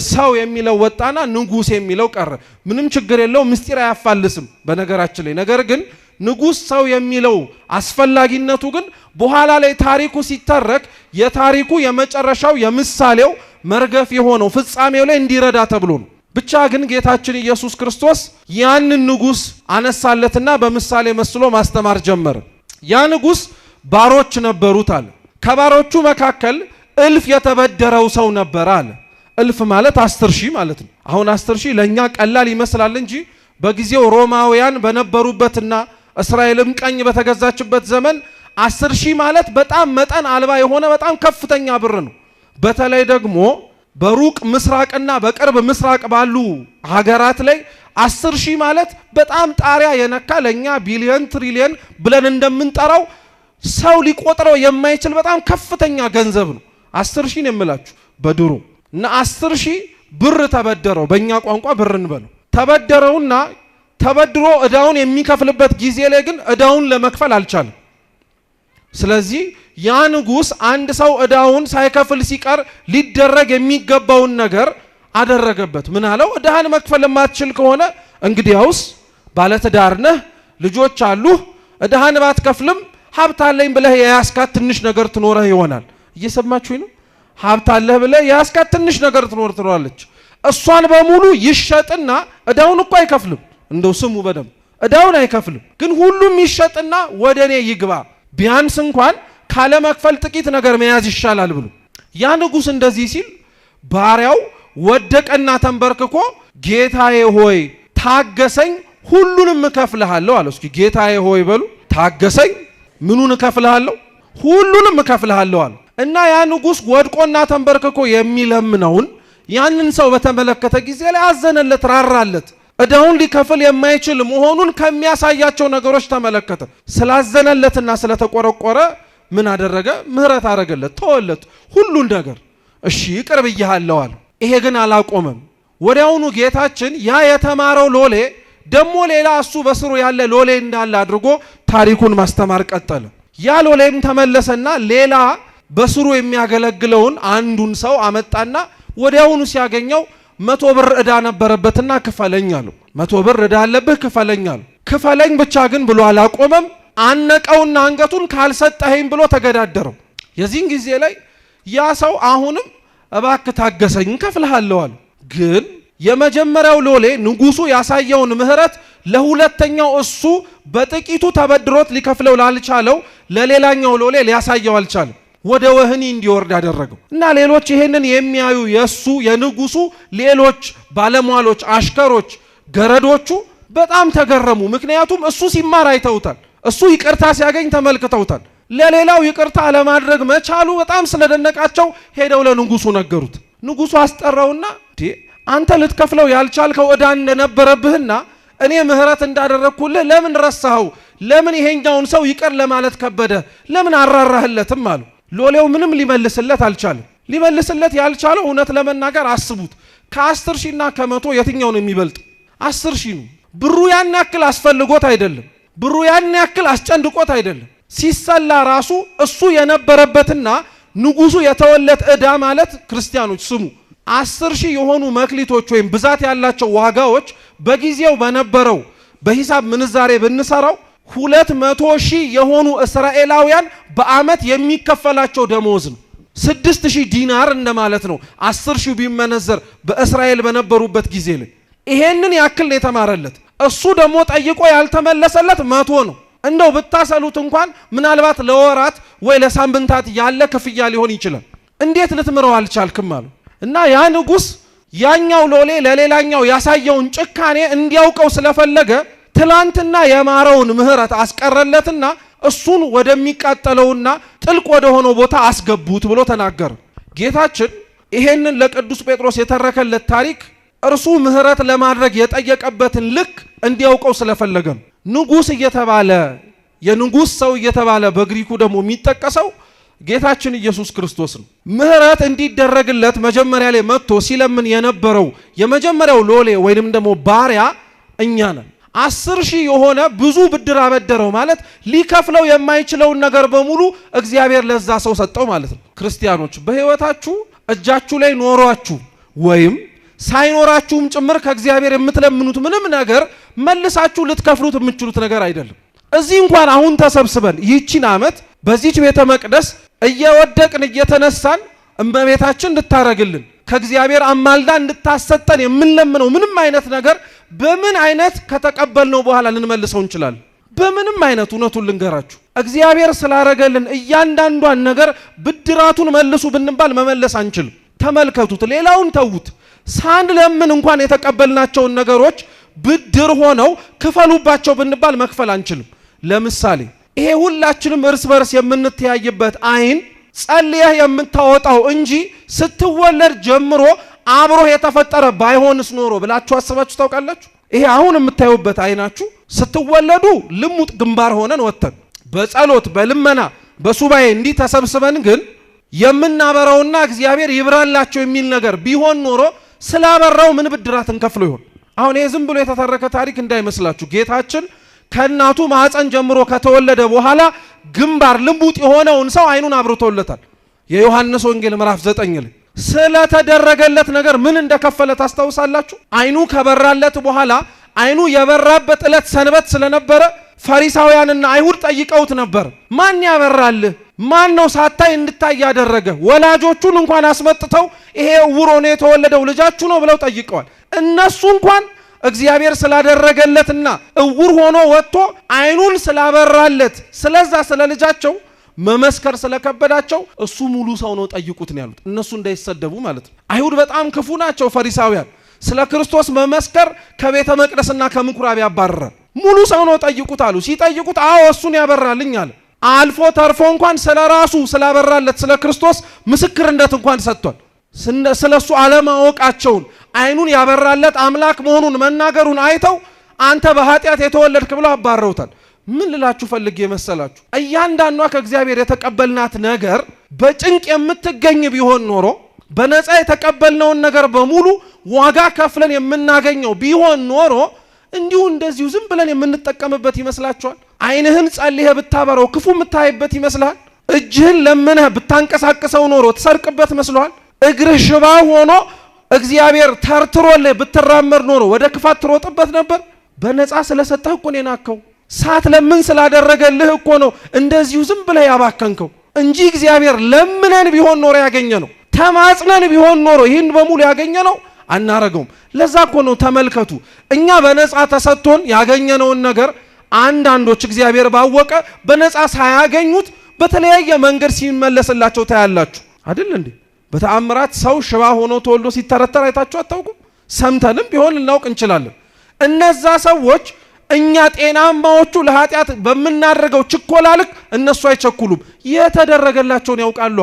ሰው የሚለው ወጣና ንጉስ የሚለው ቀረ። ምንም ችግር የለው፣ ምስጢር አያፋልስም በነገራችን ላይ። ነገር ግን ንጉስ ሰው የሚለው አስፈላጊነቱ ግን በኋላ ላይ ታሪኩ ሲተረክ የታሪኩ የመጨረሻው የምሳሌው መርገፍ የሆነው ፍጻሜው ላይ እንዲረዳ ተብሎ ነው። ብቻ ግን ጌታችን ኢየሱስ ክርስቶስ ያንን ንጉስ አነሳለትና በምሳሌ መስሎ ማስተማር ጀመረ። ያ ንጉስ ባሮች ነበሩት አለ። ከባሮቹ መካከል እልፍ የተበደረው ሰው ነበር አለ። እልፍ ማለት 10,000 ማለት ነው። አሁን 10,000 ለኛ ቀላል ይመስላል እንጂ በጊዜው ሮማውያን በነበሩበትና እስራኤልም ቀኝ በተገዛችበት ዘመን 10,000 ማለት በጣም መጠን አልባ የሆነ በጣም ከፍተኛ ብር ነው። በተለይ ደግሞ በሩቅ ምስራቅና በቅርብ ምስራቅ ባሉ ሀገራት ላይ 10,000 ማለት በጣም ጣሪያ የነካ ለኛ ቢሊየን ትሪሊየን ብለን እንደምንጠራው ሰው ሊቆጥረው የማይችል በጣም ከፍተኛ ገንዘብ ነው። 10,000 ነው የምላችሁ በድሮ እና 10,000 ብር ተበደረው። በእኛ ቋንቋ ብር እንበለው። ተበደረውና ተበድሮ እዳውን የሚከፍልበት ጊዜ ላይ ግን እዳውን ለመክፈል አልቻለም። ስለዚህ ያ ንጉስ አንድ ሰው እዳውን ሳይከፍል ሲቀር ሊደረግ የሚገባውን ነገር አደረገበት። ምን አለው? እዳህን መክፈል የማትችል ከሆነ እንግዲያውስ ባለትዳር ነህ፣ ልጆች አሉህ፣ እዳህን ባትከፍልም ሀብት አለኝ ብለህ የያስካት ትንሽ ነገር ትኖረህ ይሆናል። እየሰማችሁኝ ነው? ሀብት አለህ ብለህ የያስካት ትንሽ ነገር ትኖራለች። እሷን በሙሉ ይሸጥና እዳውን እኮ አይከፍልም። እንደው ስሙ በደም እዳውን አይከፍልም፣ ግን ሁሉም ይሸጥና ወደኔ ይግባ፣ ቢያንስ እንኳን ካለ መክፈል ጥቂት ነገር መያዝ ይሻላል ብሎ ያ ንጉስ እንደዚህ ሲል ባሪያው ወደቀና ተንበርክኮ ጌታዬ ሆይ ታገሰኝ፣ ሁሉንም እከፍልሃለሁ አለ። እስኪ ጌታዬ ሆይ በሉ። ታገሰኝ፣ ምኑን እከፍልሃለሁ? ሁሉንም እከፍልሃለሁ አለ። እና ያ ንጉስ ወድቆና ተንበርክኮ የሚለምነውን ያንን ሰው በተመለከተ ጊዜ ላይ አዘነለት፣ ራራለት። እዳውን ሊከፍል የማይችል መሆኑን ከሚያሳያቸው ነገሮች ተመለከተ። ስላዘነለትና ስለተቆረቆረ ምን አደረገ? ምህረት አደረገለት፣ ተወለት ሁሉን ነገር። እሺ ይቅር ብዬሃለሁ አለ። ይሄ ግን አላቆመም። ወዲያውኑ ጌታችን ያ የተማረው ሎሌ ደግሞ ሌላ እሱ በስሩ ያለ ሎሌ እንዳለ አድርጎ ታሪኩን ማስተማር ቀጠለ። ያ ሎሌም ተመለሰና ሌላ በስሩ የሚያገለግለውን አንዱን ሰው አመጣና ወዲያውኑ ሲያገኘው 100 ብር ዕዳ ነበረበትና ክፈለኝ አለው። 100 ብር ዕዳ አለብህ ክፈለኝ አለው። ክፈለኝ ብቻ ግን ብሎ አላቆመም። አነቀውና አንገቱን ካልሰጠኸኝ ብሎ ተገዳደረው። የዚህን ጊዜ ላይ ያ ሰው አሁንም እባክህ ታገሰኝ እንከፍልሃለሁ አለ። ግን የመጀመሪያው ሎሌ ንጉሱ ያሳየውን ምህረት ለሁለተኛው እሱ በጥቂቱ ተበድሮት ሊከፍለው ላልቻለው ለሌላኛው ሎሌ ሊያሳየው አልቻለም። ወደ ወህኒ እንዲወርድ አደረገው። እና ሌሎች ይሄንን የሚያዩ የሱ የንጉሱ ሌሎች ባለሟሎች፣ አሽከሮች፣ ገረዶቹ በጣም ተገረሙ። ምክንያቱም እሱ ሲማር አይተውታል። እሱ ይቅርታ ሲያገኝ ተመልክተውታል። ለሌላው ይቅርታ ለማድረግ መቻሉ በጣም ስለደነቃቸው ሄደው ለንጉሱ ነገሩት። ንጉሱ አስጠራውና አንተ ልትከፍለው ያልቻልከው ዕዳ እንደነበረብህና እኔ ምህረት እንዳደረግኩልህ ለምን ረሳኸው? ለምን ይሄኛውን ሰው ይቅር ለማለት ከበደ? ለምን አራራህለትም አሉ። ሎሌው ምንም ሊመልስለት አልቻለም። ሊመልስለት ያልቻለው እውነት ለመናገር አስቡት፣ ከ10,000 እና ከ100 የትኛው ነው የሚበልጥ? 10,000 ነው። ብሩ ያን ያክል አስፈልጎት አይደለም፣ ብሩ ያን ያክል አስጨንቆት አይደለም። ሲሰላ ራሱ እሱ የነበረበትና ንጉሱ የተወለት ዕዳ ማለት ክርስቲያኖች ስሙ 10,000 የሆኑ መክሊቶች ወይም ብዛት ያላቸው ዋጋዎች በጊዜው በነበረው በሂሳብ ምንዛሬ ብንሰራው 200,000 የሆኑ እስራኤላውያን በአመት የሚከፈላቸው ደሞዝ ነው። 6,000 ዲናር እንደማለት ነው። 10,000 ቢመነዘር በእስራኤል በነበሩበት ጊዜ ላይ ይሄንን ያክል ነው የተማረለት። እሱ ደግሞ ጠይቆ ያልተመለሰለት 100 ነው። እንደው ብታሰሉት እንኳን ምናልባት ለወራት ወይ ለሳምንታት ያለ ክፍያ ሊሆን ይችላል። እንዴት ልትምረው አልቻልክም አሉ እና ያ ንጉስ ያኛው ሎሌ ለሌላኛው ያሳየውን ጭካኔ እንዲያውቀው ስለፈለገ ትላንትና የማረውን ምህረት አስቀረለትና እሱን ወደሚቃጠለውና ጥልቅ ወደ ሆነው ቦታ አስገቡት ብሎ ተናገረ። ጌታችን ይሄንን ለቅዱስ ጴጥሮስ የተረከለት ታሪክ እርሱ ምህረት ለማድረግ የጠየቀበትን ልክ እንዲያውቀው ስለፈለገ ነው። ንጉስ እየተባለ የንጉስ ሰው እየተባለ በግሪኩ ደግሞ የሚጠቀሰው ጌታችን ኢየሱስ ክርስቶስ ነው። ምህረት እንዲደረግለት መጀመሪያ ላይ መጥቶ ሲለምን የነበረው የመጀመሪያው ሎሌ ወይንም ደግሞ ባሪያ እኛ ነን። 10,000 የሆነ ብዙ ብድር አበደረው ማለት ሊከፍለው የማይችለውን ነገር በሙሉ እግዚአብሔር ለዛ ሰው ሰጠው ማለት ነው። ክርስቲያኖች በህይወታችሁ እጃችሁ ላይ ኖሯችሁ ወይም ሳይኖራችሁም ጭምር ከእግዚአብሔር የምትለምኑት ምንም ነገር መልሳችሁ ልትከፍሉት የምትችሉት ነገር አይደለም። እዚህ እንኳን አሁን ተሰብስበን ይህችን ዓመት በዚህች ቤተ መቅደስ እየወደቅን እየተነሳን እመቤታችን እንድታረግልን ከእግዚአብሔር አማልዳ እንድታሰጠን የምንለምነው ምንም አይነት ነገር በምን አይነት ከተቀበልነው በኋላ ልንመልሰው እንችላለን? በምንም አይነት እውነቱን ልንገራችሁ እግዚአብሔር ስላረገልን እያንዳንዷን ነገር ብድራቱን መልሱ ብንባል መመለስ አንችልም። ተመልከቱት፣ ሌላውን ተዉት። ሳንለምን እንኳን የተቀበልናቸውን ነገሮች ብድር ሆነው ክፈሉባቸው ብንባል መክፈል አንችልም። ለምሳሌ ይሄ ሁላችንም እርስ በርስ የምንተያይበት አይን ጸልየህ የምታወጣው እንጂ ስትወለድ ጀምሮ አብሮ የተፈጠረ ባይሆንስ ኖሮ ብላችሁ አስባችሁ ታውቃላችሁ? ይሄ አሁን የምታዩበት አይናችሁ ስትወለዱ ልሙጥ ግንባር ሆነን ወተን በጸሎት በልመና በሱባኤ እንዲህ ተሰብስበን ግን የምናበራውና እግዚአብሔር ይብራላቸው የሚል ነገር ቢሆን ኖሮ ስላበራው ምን ብድራት እንከፍሎ ይሆን? አሁን ይሄ ዝም ብሎ የተተረከ ታሪክ እንዳይመስላችሁ። ጌታችን ከእናቱ ማህፀን ጀምሮ ከተወለደ በኋላ ግንባር ልሙጥ የሆነውን ሰው አይኑን አብርቶለታል። የዮሐንስ ወንጌል ምዕራፍ 9 ላይ ስለተደረገለት ነገር ምን እንደከፈለ ታስታውሳላችሁ? አይኑ ከበራለት በኋላ አይኑ የበራበት ዕለት ሰንበት ስለነበረ ፈሪሳውያንና አይሁድ ጠይቀውት ነበር። ማን ያበራልህ? ማን ነው ሳታይ እንድታይ ያደረገ? ወላጆቹን እንኳን አስመጥተው ይሄ ዕውር ሆኖ የተወለደው ልጃችሁ ነው ብለው ጠይቀዋል። እነሱ እንኳን እግዚአብሔር ስላደረገለትና ዕውር ሆኖ ወጥቶ አይኑን ስላበራለት ስለዛ ስለ ልጃቸው መመስከር ስለከበዳቸው እሱ ሙሉ ሰው ነው ጠይቁት ነው ያሉት። እነሱ እንዳይሰደቡ ማለት ነው። አይሁድ በጣም ክፉ ናቸው። ፈሪሳውያን ስለ ክርስቶስ መመስከር ከቤተ መቅደስና ከምኩራብ ያባረራል። ሙሉ ሰው ነው ጠይቁት አሉ። ሲጠይቁት አዎ እሱን ያበራልኝ አለ። አልፎ ተርፎ እንኳን ስለራሱ ስላበራለት ስለ ክርስቶስ ምስክርነት እንኳን ሰጥቷል። ስለሱ አለማወቃቸውን አይኑን ያበራለት አምላክ መሆኑን መናገሩን አይተው አንተ በኃጢአት የተወለድክ ብለው አባረውታል። ምን ልላችሁ ፈልጌ መሰላችሁ? እያንዳንዷ ከእግዚአብሔር የተቀበልናት ነገር በጭንቅ የምትገኝ ቢሆን ኖሮ በነፃ የተቀበልነውን ነገር በሙሉ ዋጋ ከፍለን የምናገኘው ቢሆን ኖሮ እንዲሁ እንደዚሁ ዝም ብለን የምንጠቀምበት ይመስላችኋል? አይንህን ጸልየህ ብታበረው ክፉ የምታይበት ይመስልሃል? እጅህን ለምነህ ብታንቀሳቅሰው ኖሮ ትሰርቅበት መስሏል? እግርህ ሽባ ሆኖ እግዚአብሔር ተርትሮልህ ብትራመድ ኖሮ ወደ ክፋት ትሮጥበት ነበር? በነፃ ስለሰጠህ እኮ ነው የናከው። ሳትለምን ስላደረገልህ እኮ ነው እንደዚሁ ዝም ብለህ ያባከንከው እንጂ እግዚአብሔር ለምነን ቢሆን ኖሮ ያገኘ ነው። ተማጽነን ቢሆን ኖሮ ይህን በሙሉ ያገኘ ነው አናረገውም። ለዛ እኮ ነው ተመልከቱ፣ እኛ በነፃ ተሰጥቶን ያገኘነውን ነገር አንዳንዶች እግዚአብሔር ባወቀ በነፃ ሳያገኙት በተለያየ መንገድ ሲመለስላቸው ታያላችሁ አይደል እንዴ? በተአምራት ሰው ሽባ ሆኖ ተወልዶ ሲተረተር አይታችሁ አታውቁም? ሰምተንም ቢሆን ልናውቅ እንችላለን። እነዛ ሰዎች እኛ ጤናማዎቹ ለኃጢአት በምናደርገው ችኮላ ልክ እነሱ አይቸኩሉም። የተደረገላቸውን ያውቃሉ።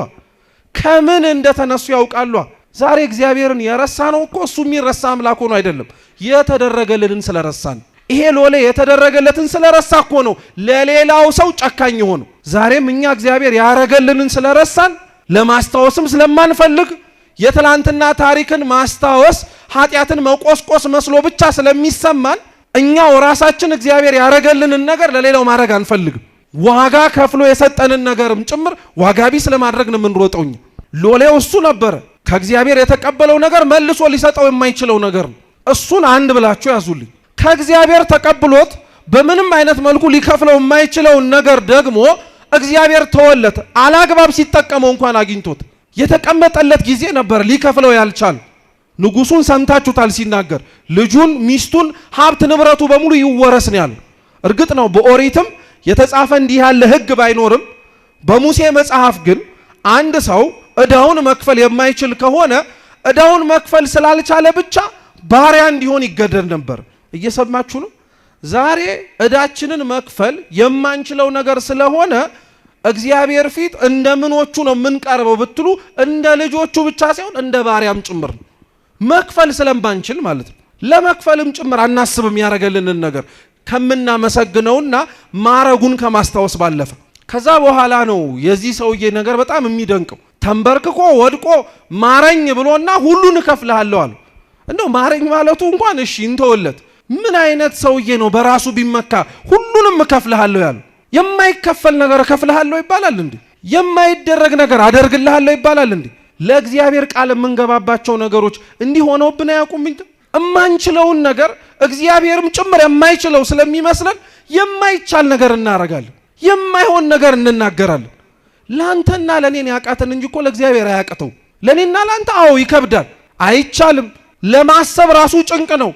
ከምን እንደተነሱ ያውቃሉ። ዛሬ እግዚአብሔርን የረሳ ነው እኮ እሱ የሚረሳ አምላክ ሆኖ አይደለም፣ የተደረገልንን ስለረሳን። ይሄ ሎሌ የተደረገለትን ስለረሳ እኮ ነው ለሌላው ሰው ጨካኝ ሆኖ። ዛሬም እኛ እግዚአብሔር ያረገልንን ስለረሳን ለማስታወስም ስለማንፈልግ የትላንትና ታሪክን ማስታወስ ኃጢአትን መቆስቆስ መስሎ ብቻ ስለሚሰማን እኛው ራሳችን እግዚአብሔር ያረገልንን ነገር ለሌላው ማድረግ አንፈልግም። ዋጋ ከፍሎ የሰጠንን ነገርም ጭምር ዋጋ ቢስ ለማድረግ ነው የምንሮጠው። ሎሌው እሱ ነበረ። ከእግዚአብሔር የተቀበለው ነገር መልሶ ሊሰጠው የማይችለው ነገር ነው። እሱን አንድ ብላችሁ ያዙልኝ። ከእግዚአብሔር ተቀብሎት በምንም አይነት መልኩ ሊከፍለው የማይችለውን ነገር ደግሞ እግዚአብሔር ተወለት። አላግባብ ሲጠቀመው እንኳን አግኝቶት የተቀመጠለት ጊዜ ነበር ሊከፍለው ያልቻል። ንጉሱን ሰምታችሁታል ሲናገር ልጁን፣ ሚስቱን፣ ሀብት ንብረቱ በሙሉ ይወረስ ነው ያለው። እርግጥ ነው በኦሪትም የተጻፈ እንዲህ ያለ ሕግ ባይኖርም በሙሴ መጽሐፍ ግን አንድ ሰው እዳውን መክፈል የማይችል ከሆነ እዳውን መክፈል ስላልቻለ ብቻ ባሪያ እንዲሆን ይገደድ ነበር። እየሰማችሁ ነው? ዛሬ እዳችንን መክፈል የማንችለው ነገር ስለሆነ እግዚአብሔር ፊት እንደምኖቹ ነው የምንቀርበው ብትሉ እንደ ልጆቹ ብቻ ሳይሆን እንደ ባሪያም ጭምር ነው። መክፈል ስለማንችል ማለት ነው። ለመክፈልም ጭምር አናስብም ያረገልንን ነገር ከምናመሰግነውና ማረጉን ከማስታወስ ባለፈ። ከዛ በኋላ ነው የዚህ ሰውዬ ነገር በጣም የሚደንቀው። ተንበርክኮ ወድቆ ማረኝ ብሎና ሁሉን እከፍልሃለሁ አለ። እንደው ማረኝ ማለቱ እንኳን እሺ እንተወለት። ምን አይነት ሰውዬ ነው በራሱ ቢመካ ሁሉንም እከፍልሃለሁ ያለው? የማይከፈል ነገር እከፍልሃለሁ ይባላል እንዴ? የማይደረግ ነገር አደርግልሃለሁ ይባላል እንዴ? ለእግዚአብሔር ቃል የምንገባባቸው ነገሮች እንዲህ ሆነውብን አያውቁም? እማንችለውን ነገር እግዚአብሔርም ጭምር የማይችለው ስለሚመስለን የማይቻል ነገር እናረጋለን፣ የማይሆን ነገር እንናገራለን። ላንተና ለኔን ያቃተን እንጂ እኮ ለእግዚአብሔር አያቅተው። ለኔና ላንተ አዎ ይከብዳል፣ አይቻልም፣ ለማሰብ ራሱ ጭንቅ ነው።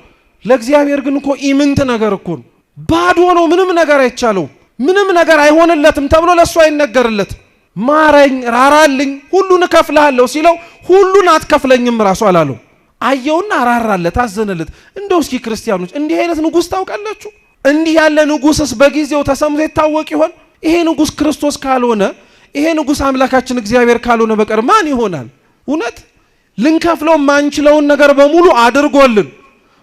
ለእግዚአብሔር ግን እኮ ኢምንት ነገር እኮ ነው። ባዶ ነው፣ ምንም ነገር አይቻለው፣ ምንም ነገር አይሆንለትም ተብሎ ለሱ አይነገርለትም። ማረኝ፣ ራራልኝ፣ ሁሉን እከፍልሃለሁ ሲለው ሁሉን አትከፍለኝም ራሱ አላለው። አየውና ራራለት፣ አዘነለት። እንደው እስኪ ክርስቲያኖች እንዲህ አይነት ንጉስ ታውቃላችሁ? እንዲህ ያለ ንጉስስ በጊዜው ተሰምቶ ይታወቅ ይሆን? ይሄ ንጉስ ክርስቶስ ካልሆነ፣ ይሄ ንጉስ አምላካችን እግዚአብሔር ካልሆነ በቀር ማን ይሆናል? እውነት ልንከፍለው ማንችለውን ነገር በሙሉ አድርጎልን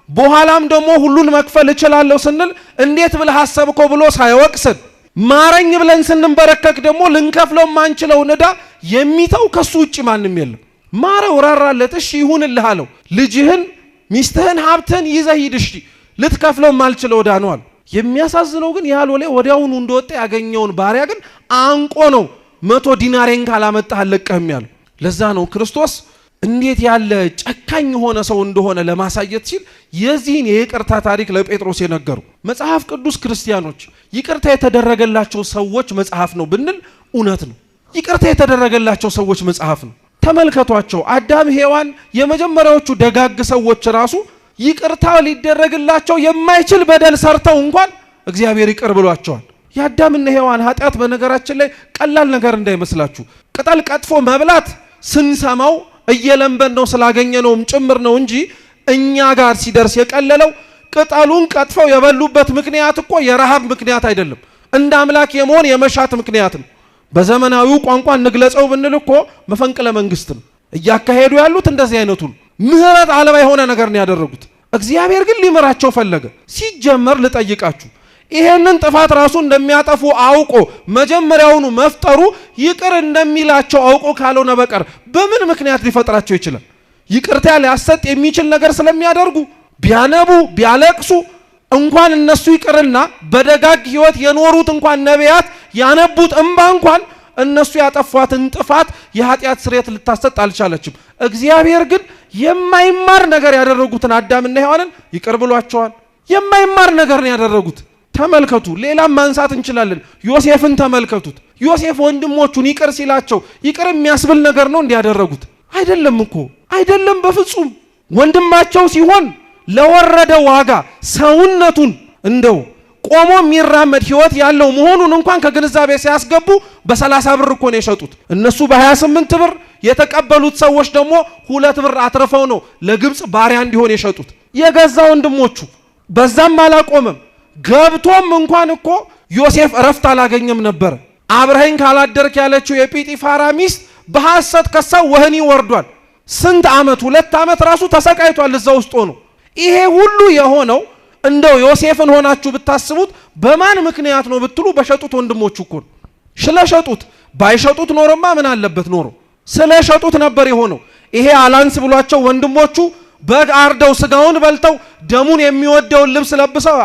በኋላም ደግሞ ሁሉን መክፈል እችላለሁ ስንል እንዴት ብለህ አሰብኮ ብሎ ሳይወቅስን ማረኝ ብለን ስንበረከክ ደግሞ ልንከፍለው ማንችለውን ዕዳ የሚተው ከሱ ውጪ ማንም የለም። ማረው፣ ራራለት፣ እሺ ይሁንልህ አለው። ልጅህን፣ ሚስትህን፣ ሀብትህን ይዘህ ሂድ፣ እሺ ልትከፍለው ማልችለው ዕዳ ነው አለ። የሚያሳዝነው ግን ያ ሎሌ ወዲያውኑ እንደወጣ ያገኘውን ባሪያ ግን አንቆ ነው 100 ዲናሬን ካላመጣህ አለቀህም ያለው። ለዛ ነው ክርስቶስ እንዴት ያለ ጨካኝ የሆነ ሰው እንደሆነ ለማሳየት ሲል የዚህን የይቅርታ ታሪክ ለጴጥሮስ የነገሩ። መጽሐፍ ቅዱስ ክርስቲያኖች ይቅርታ የተደረገላቸው ሰዎች መጽሐፍ ነው ብንል እውነት ነው። ይቅርታ የተደረገላቸው ሰዎች መጽሐፍ ነው። ተመልከቷቸው። አዳም፣ ሔዋን የመጀመሪያዎቹ ደጋግ ሰዎች ራሱ ይቅርታ ሊደረግላቸው የማይችል በደል ሰርተው እንኳን እግዚአብሔር ይቅር ብሏቸዋል። የአዳምና ሔዋን ኃጢአት በነገራችን ላይ ቀላል ነገር እንዳይመስላችሁ። ቅጠል ቀጥፎ መብላት ስንሰማው እየለምበን ነው ስላገኘነውም ጭምር ነው እንጂ እኛ ጋር ሲደርስ የቀለለው ቅጠሉን ቀጥፈው የበሉበት ምክንያት እኮ የረሃብ ምክንያት አይደለም፣ እንደ አምላክ የመሆን የመሻት ምክንያት ነው። በዘመናዊው ቋንቋ እንግለጸው ብንል እኮ መፈንቅለ መንግስት ነው እያካሄዱ ያሉት። እንደዚህ አይነቱን ምህረት አልባ የሆነ ነገር ነው ያደረጉት። እግዚአብሔር ግን ሊምራቸው ፈለገ። ሲጀመር ልጠይቃችሁ፣ ይሄንን ጥፋት ራሱ እንደሚያጠፉ አውቆ መጀመሪያውኑ መፍጠሩ ይቅር እንደሚላቸው አውቆ ካልሆነ በቀር በምን ምክንያት ሊፈጥራቸው ይችላል? ይቅርታ ሊያሰጥ የሚችል ነገር ስለሚያደርጉ ቢያነቡ ቢያለቅሱ እንኳን እነሱ ይቅርና በደጋግ ህይወት የኖሩት እንኳን ነቢያት ያነቡት እንባ እንኳን እነሱ ያጠፏትን ጥፋት የኃጢአት ስርየት ልታሰጥ አልቻለችም። እግዚአብሔር ግን የማይማር ነገር ያደረጉትን አዳምና ሔዋንን ይቅር ብሏቸዋል። የማይማር ነገር ነው ያደረጉት። ተመልከቱ። ሌላም ማንሳት እንችላለን። ዮሴፍን ተመልከቱት። ዮሴፍ ወንድሞቹን ይቅር ሲላቸው ይቅር የሚያስብል ነገር ነው እንዲያደረጉት? አይደለም እኮ አይደለም፣ በፍጹም ወንድማቸው ሲሆን ለወረደ ዋጋ ሰውነቱን እንደው ቆሞ የሚራመድ ህይወት ያለው መሆኑን እንኳን ከግንዛቤ ሲያስገቡ በ30 ብር እኮ ነው የሸጡት። እነሱ በ28 ብር የተቀበሉት ሰዎች ደግሞ 2 ብር አትርፈው ነው ለግብጽ ባሪያ እንዲሆን የሸጡት የገዛ ወንድሞቹ። በዛም አላቆመም። ገብቶም እንኳን እኮ ዮሴፍ እረፍት አላገኘም ነበር። አብረኸኝ ካላደርክ ያለችው የጲጢፋራ ሚስት በሐሰት ከሳው ወህኒ ወርዷል። ስንት ዓመት 2 ዓመት ራሱ ተሰቃይቷል እዛ ውስጥ ሆኖ። ይሄ ሁሉ የሆነው እንደው ዮሴፍን ሆናችሁ ብታስቡት በማን ምክንያት ነው ብትሉ በሸጡት ወንድሞቹ እኮ ነው። ስለሸጡት፣ ባይሸጡት ኖሮማ ምን አለበት ኖሮ፣ ስለሸጡት ነበር የሆነው። ይሄ አላንስ ብሏቸው ወንድሞቹ በግ አርደው ስጋውን በልተው ደሙን የሚወደውን ልብስ ለብሰው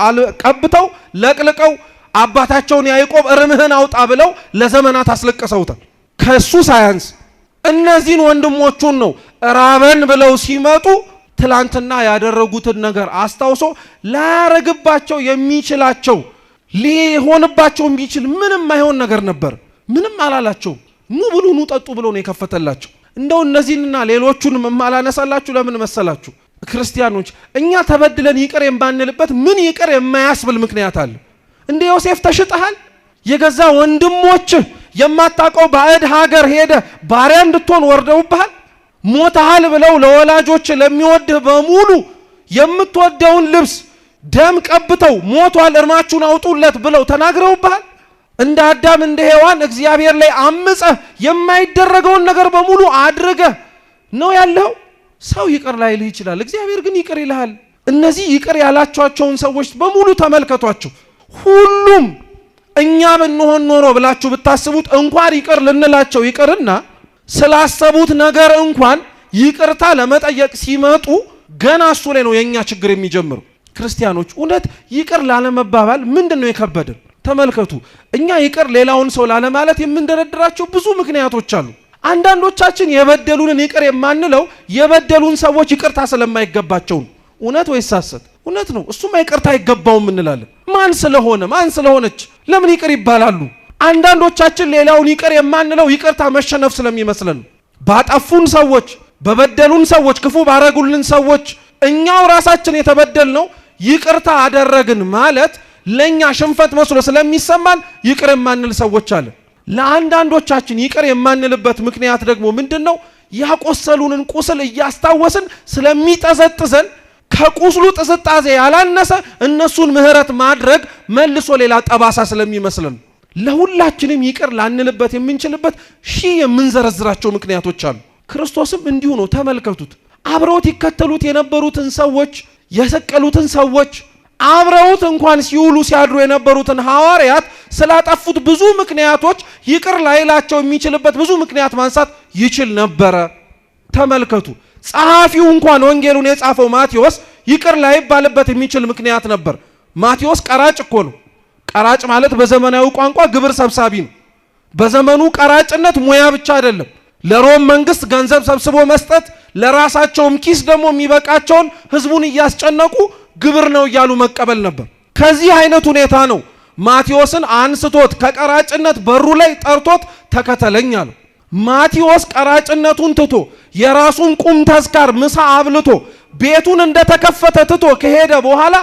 ቀብተው ለቅልቀው አባታቸውን ያዕቆብ እርምህን አውጣ ብለው ለዘመናት አስለቀሰውታል። ከሱ ሳያንስ እነዚህን ወንድሞቹን ነው ራበን ብለው ሲመጡ ትላንትና ያደረጉትን ነገር አስታውሶ ላያረግባቸው የሚችላቸው ሊሆንባቸው የሚችል ምንም አይሆን ነገር ነበር። ምንም አላላቸው። ኑ ብሉ ኑ ጠጡ ብሎ ነው የከፈተላቸው። እንደው እነዚህንና ሌሎቹንም ማላነሳላችሁ ለምን መሰላችሁ? ክርስቲያኖች እኛ ተበድለን ይቅር የማንልበት ምን ይቅር የማያስብል ምክንያት አለ? እንደ ዮሴፍ ተሽጠሃል። የገዛ ወንድሞች የማታውቀው ባዕድ ሀገር ሄደ ባሪያ እንድትሆን ወርደውብሃል። ሞተሃል ብለው ለወላጆች ለሚወድህ በሙሉ የምትወደውን ልብስ ደም ቀብተው ሞቷል እርማችሁን አውጡለት ብለው ተናግረውብሃል። እንደ አዳም እንደ ሔዋን እግዚአብሔር ላይ አምፀህ የማይደረገውን ነገር በሙሉ አድርገህ ነው ያለው። ሰው ይቅር ላይልህ ይችላል፣ እግዚአብሔር ግን ይቅር ይልሃል። እነዚህ ይቅር ያላቸዋቸውን ሰዎች በሙሉ ተመልከቷቸው። ሁሉም እኛ ብንሆን ኖሮ ብላችሁ ብታስቡት እንኳን ይቅር ልንላቸው ይቅርና ስላሰቡት ነገር እንኳን ይቅርታ ለመጠየቅ ሲመጡ ገና እሱ ላይ ነው የኛ ችግር የሚጀምረው። ክርስቲያኖች እውነት ይቅር ላለመባባል ምንድነው የከበደን? ተመልከቱ። እኛ ይቅር ሌላውን ሰው ላለማለት የምንደረድራቸው ብዙ ምክንያቶች አሉ። አንዳንዶቻችን የበደሉንን ይቅር የማንለው የበደሉን ሰዎች ይቅርታ ስለማይገባቸው ነው። እውነት ወይስ ሐሰት? እውነት ነው። እሱማ ይቅርታ አይገባውም እንላለን። ማን ስለሆነ ማን ስለሆነች ለምን ይቅር ይባላሉ? አንዳንዶቻችን ሌላውን ይቅር የማንለው ይቅርታ መሸነፍ ስለሚመስለን ነው። ባጠፉን ሰዎች፣ በበደሉን ሰዎች፣ ክፉ ባረጉልን ሰዎች እኛው ራሳችን የተበደልነው ይቅርታ አደረግን ማለት ለኛ ሽንፈት መስሎ ስለሚሰማን ይቅር የማንል ሰዎች አለ። ለአንዳንዶቻችን ይቅር የማንልበት ምክንያት ደግሞ ምንድነው? ያቆሰሉንን ቁስል እያስታወስን ስለሚጠዘጥዘን ከቁስሉ ጥዝጣዜ ያላነሰ እነሱን ምህረት ማድረግ መልሶ ሌላ ጠባሳ ስለሚመስለን ለሁላችንም ይቅር ላንልበት የምንችልበት ሺህ የምንዘረዝራቸው ምክንያቶች አሉ። ክርስቶስም እንዲሁ ነው። ተመልከቱት። አብረውት ይከተሉት የነበሩትን ሰዎች፣ የሰቀሉትን ሰዎች፣ አብረውት እንኳን ሲውሉ ሲያድሩ የነበሩትን ሐዋርያት ስላጠፉት ብዙ ምክንያቶች ይቅር ላይላቸው የሚችልበት ብዙ ምክንያት ማንሳት ይችል ነበረ። ተመልከቱ። ጸሐፊው እንኳን ወንጌሉን የጻፈው ማቴዎስ ይቅር ላይባልበት የሚችል ምክንያት ነበር። ማቴዎስ ቀራጭ እኮ ነው። ቀራጭ ማለት በዘመናዊ ቋንቋ ግብር ሰብሳቢ ነው። በዘመኑ ቀራጭነት ሙያ ብቻ አይደለም፣ ለሮም መንግስት ገንዘብ ሰብስቦ መስጠት፣ ለራሳቸውም ኪስ ደግሞ የሚበቃቸውን ህዝቡን እያስጨነቁ ግብር ነው እያሉ መቀበል ነበር። ከዚህ አይነት ሁኔታ ነው ማቴዎስን አንስቶት ከቀራጭነት በሩ ላይ ጠርቶት ተከተለኝ አለው። ማቴዎስ ቀራጭነቱን ትቶ የራሱን ቁም ተስካር ምሳ አብልቶ ቤቱን እንደተከፈተ ትቶ ከሄደ በኋላ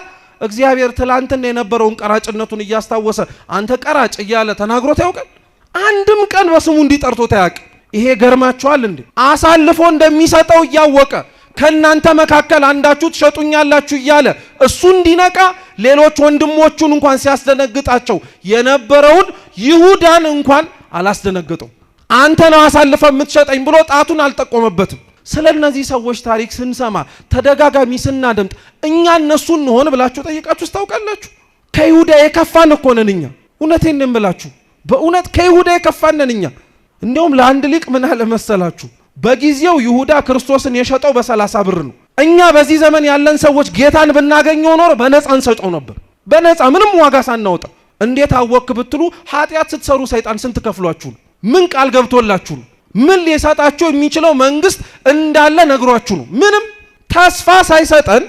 እግዚአብሔር ትላንትና የነበረውን ቀራጭነቱን እያስታወሰ አንተ ቀራጭ እያለ ተናግሮት ያውቃል? አንድም ቀን በስሙ እንዲጠርቶት ያውቅ? ይሄ ገርማችኋል እንዴ? አሳልፎ እንደሚሰጠው እያወቀ ከናንተ መካከል አንዳችሁ ትሸጡኛላችሁ እያለ እሱ እንዲነቃ ሌሎች ወንድሞቹን እንኳን ሲያስደነግጣቸው የነበረውን ይሁዳን እንኳን አላስደነግጠው። አንተ ነው አሳልፈ የምትሸጠኝ ብሎ ጣቱን አልጠቆመበትም። ስለ እነዚህ ሰዎች ታሪክ ስንሰማ ተደጋጋሚ ስናደምጥ እኛ እነሱን እንሆን ብላችሁ ጠይቃችሁ ታውቃላችሁ? ከይሁዳ የከፋን እኮ ነን እኛ። እውነቴን ነው ብላችሁ በእውነት ከይሁዳ የከፋን ነን እኛ። እንደውም ለአንድ ሊቅ ምን አለ መሰላችሁ? በጊዜው ይሁዳ ክርስቶስን የሸጠው በ30 ብር ነው። እኛ በዚህ ዘመን ያለን ሰዎች ጌታን ብናገኘው ኖር በነፃ እንሰጠው ነበር። በነፃ ምንም ዋጋ ሳናወጣ። እንዴት አወክ ብትሉ ኃጢአት ስትሰሩ ሰይጣን ስንት ከፍሏችሁ ነው? ምን ቃል ገብቶላችሁ ነው? ምን ሊሰጣችሁ የሚችለው መንግስት እንዳለ ነግሯችሁ ነው? ምንም ተስፋ ሳይሰጠን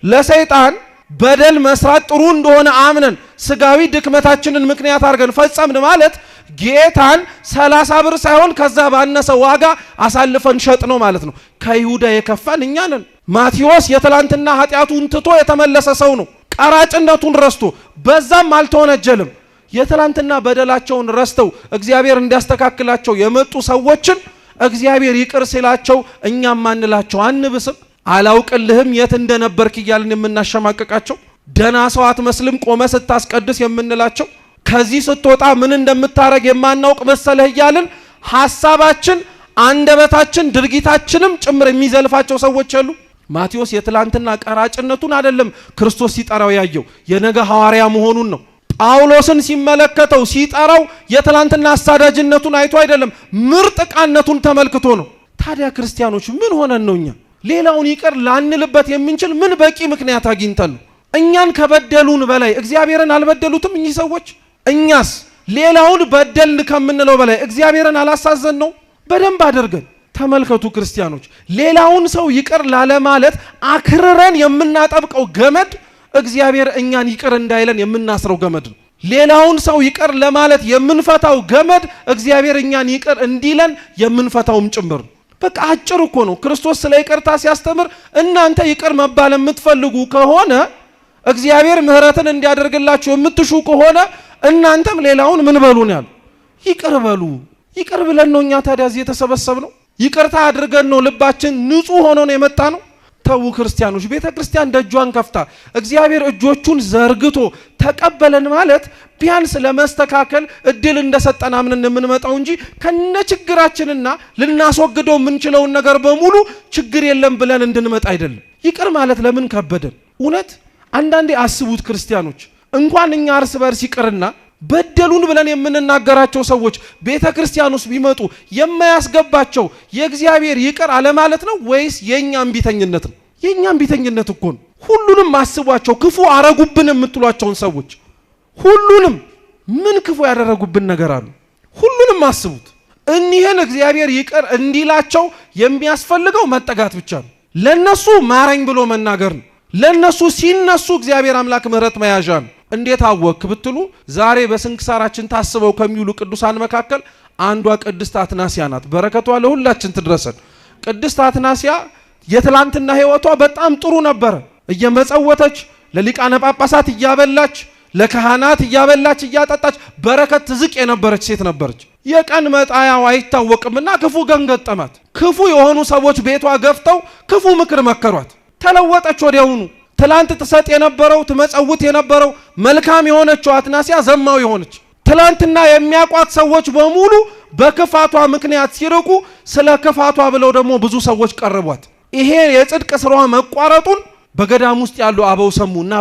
ለሰይጣን በደል መስራት ጥሩ እንደሆነ አምነን ስጋዊ ድክመታችንን ምክንያት አድርገን ፈጸምን ማለት ጌታን 30 ብር ሳይሆን ከዛ ባነሰ ዋጋ አሳልፈን ሸጥ ነው ማለት ነው። ከይሁዳ የከፋን እኛ ነን። ማቴዎስ የትላንትና ኃጢአቱን ትቶ የተመለሰ ሰው ነው። ቀራጭነቱን ረስቶ በዛም አልተወነጀልም። የትላንትና በደላቸውን ረስተው እግዚአብሔር እንዲያስተካክላቸው የመጡ ሰዎችን እግዚአብሔር ይቅር ሲላቸው እኛም ማንላቸው አንብስም? አላውቅልህም የት እንደነበርክ እያልን የምናሸማቀቃቸው፣ ደና ሰው አትመስልም ቆመ ስታስቀድስ የምንላቸው፣ ከዚህ ስትወጣ ምን እንደምታረግ የማናውቅ መሰለህ እያልን ሐሳባችን፣ አንደበታችን፣ ድርጊታችንም ጭምር የሚዘልፋቸው ሰዎች አሉ። ማቴዎስ የትላንትና ቀራጭነቱን አይደለም ክርስቶስ ሲጠራው ያየው የነገ ሐዋርያ መሆኑን ነው። ጳውሎስን ሲመለከተው ሲጠራው የትላንትና አሳዳጅነቱን አይቶ አይደለም ምርጥ ቃነቱን ተመልክቶ ነው። ታዲያ ክርስቲያኖች ምን ሆነን ነው እኛ ሌላውን ይቅር ላንልበት የምንችል ምን በቂ ምክንያት አግኝተን ነው? እኛን ከበደሉን በላይ እግዚአብሔርን አልበደሉትም እኚህ ሰዎች? እኛስ ሌላውን በደልን ከምንለው በላይ እግዚአብሔርን አላሳዘን ነው? በደንብ አድርገን ተመልከቱ ክርስቲያኖች። ሌላውን ሰው ይቅር ላለ ማለት አክርረን የምናጠብቀው ገመድ እግዚአብሔር እኛን ይቅር እንዳይለን የምናስረው ገመድ ነው። ሌላውን ሰው ይቅር ለማለት የምንፈታው ገመድ እግዚአብሔር እኛን ይቅር እንዲለን የምንፈታውም ጭምር ነው። በቃ አጭር እኮ ነው። ክርስቶስ ስለ ይቅርታ ሲያስተምር እናንተ ይቅር መባል የምትፈልጉ ከሆነ እግዚአብሔር ምህረትን እንዲያደርግላችሁ የምትሹ ከሆነ እናንተም ሌላውን ምን በሉን ያሉ ይቅር በሉ። ይቅር ብለን ነው እኛ ታዲያ እዚህ የተሰበሰብነው። ይቅርታ አድርገን ነው ልባችን ንጹህ ሆኖ ነው የመጣ ነው። ተው ክርስቲያኖች፣ ቤተ ክርስቲያን ደጇን ከፍታ እግዚአብሔር እጆቹን ዘርግቶ ተቀበለን ማለት ቢያንስ ለመስተካከል እድል እንደሰጠን አምነን የምንመጣው እንጂ ከነችግራችንና ልናስወግደው የምንችለውን ነገር በሙሉ ችግር የለም ብለን እንድንመጣ አይደለም። ይቅር ማለት ለምን ከበደን? እውነት አንዳንዴ አስቡት ክርስቲያኖች፣ እንኳን እኛ እርስ በርስ ይቅርና በደሉን ብለን የምንናገራቸው ሰዎች ቤተ ክርስቲያን ውስጥ ቢመጡ የማያስገባቸው የእግዚአብሔር ይቅር አለማለት ነው ወይስ የኛም ቢተኝነት ነው? የኛም ቢተኝነት እኮ ነው። ሁሉንም አስቧቸው። ክፉ አረጉብን የምትሏቸውን ሰዎች ሁሉንም ምን ክፉ ያደረጉብን ነገር አሉ? ሁሉንም አስቡት። እኒህን እግዚአብሔር ይቅር እንዲላቸው የሚያስፈልገው መጠጋት ብቻ ነው። ለነሱ ማረኝ ብሎ መናገር ነው። ለነሱ ሲነሱ እግዚአብሔር አምላክ ምህረት መያዣ ነው። እንዴት አወክ ብትሉ ዛሬ በስንክሳራችን ታስበው ከሚውሉ ቅዱሳን መካከል አንዷ ቅድስት አትናሲያ ናት። በረከቷ ለሁላችን ትድረሰን። ቅድስት አትናሲያ የትላንትና ህይወቷ በጣም ጥሩ ነበር። እየመጸወተች ለሊቃነ ጳጳሳት እያበላች ለካህናት እያበላች እያጠጣች በረከት ትዝቅ የነበረች ሴት ነበረች። የቀን መጣያው አይታወቅምና ክፉ ገንገጠማት። ክፉ የሆኑ ሰዎች ቤቷ ገፍተው ክፉ ምክር መከሯት። ተለወጠች ወዲያውኑ። ትላንት ትሰጥ የነበረው ትመጸውት የነበረው መልካም የሆነችው አትናሲያ ዘማዊ ሆነች። ትላንትና የሚያቋት ሰዎች በሙሉ በክፋቷ ምክንያት ሲርቁ ስለ ክፋቷ ብለው ደግሞ ብዙ ሰዎች ቀርቧት። ይሄ የጽድቅ ስራዋ መቋረጡን በገዳም ውስጥ ያሉ አበው ሰሙና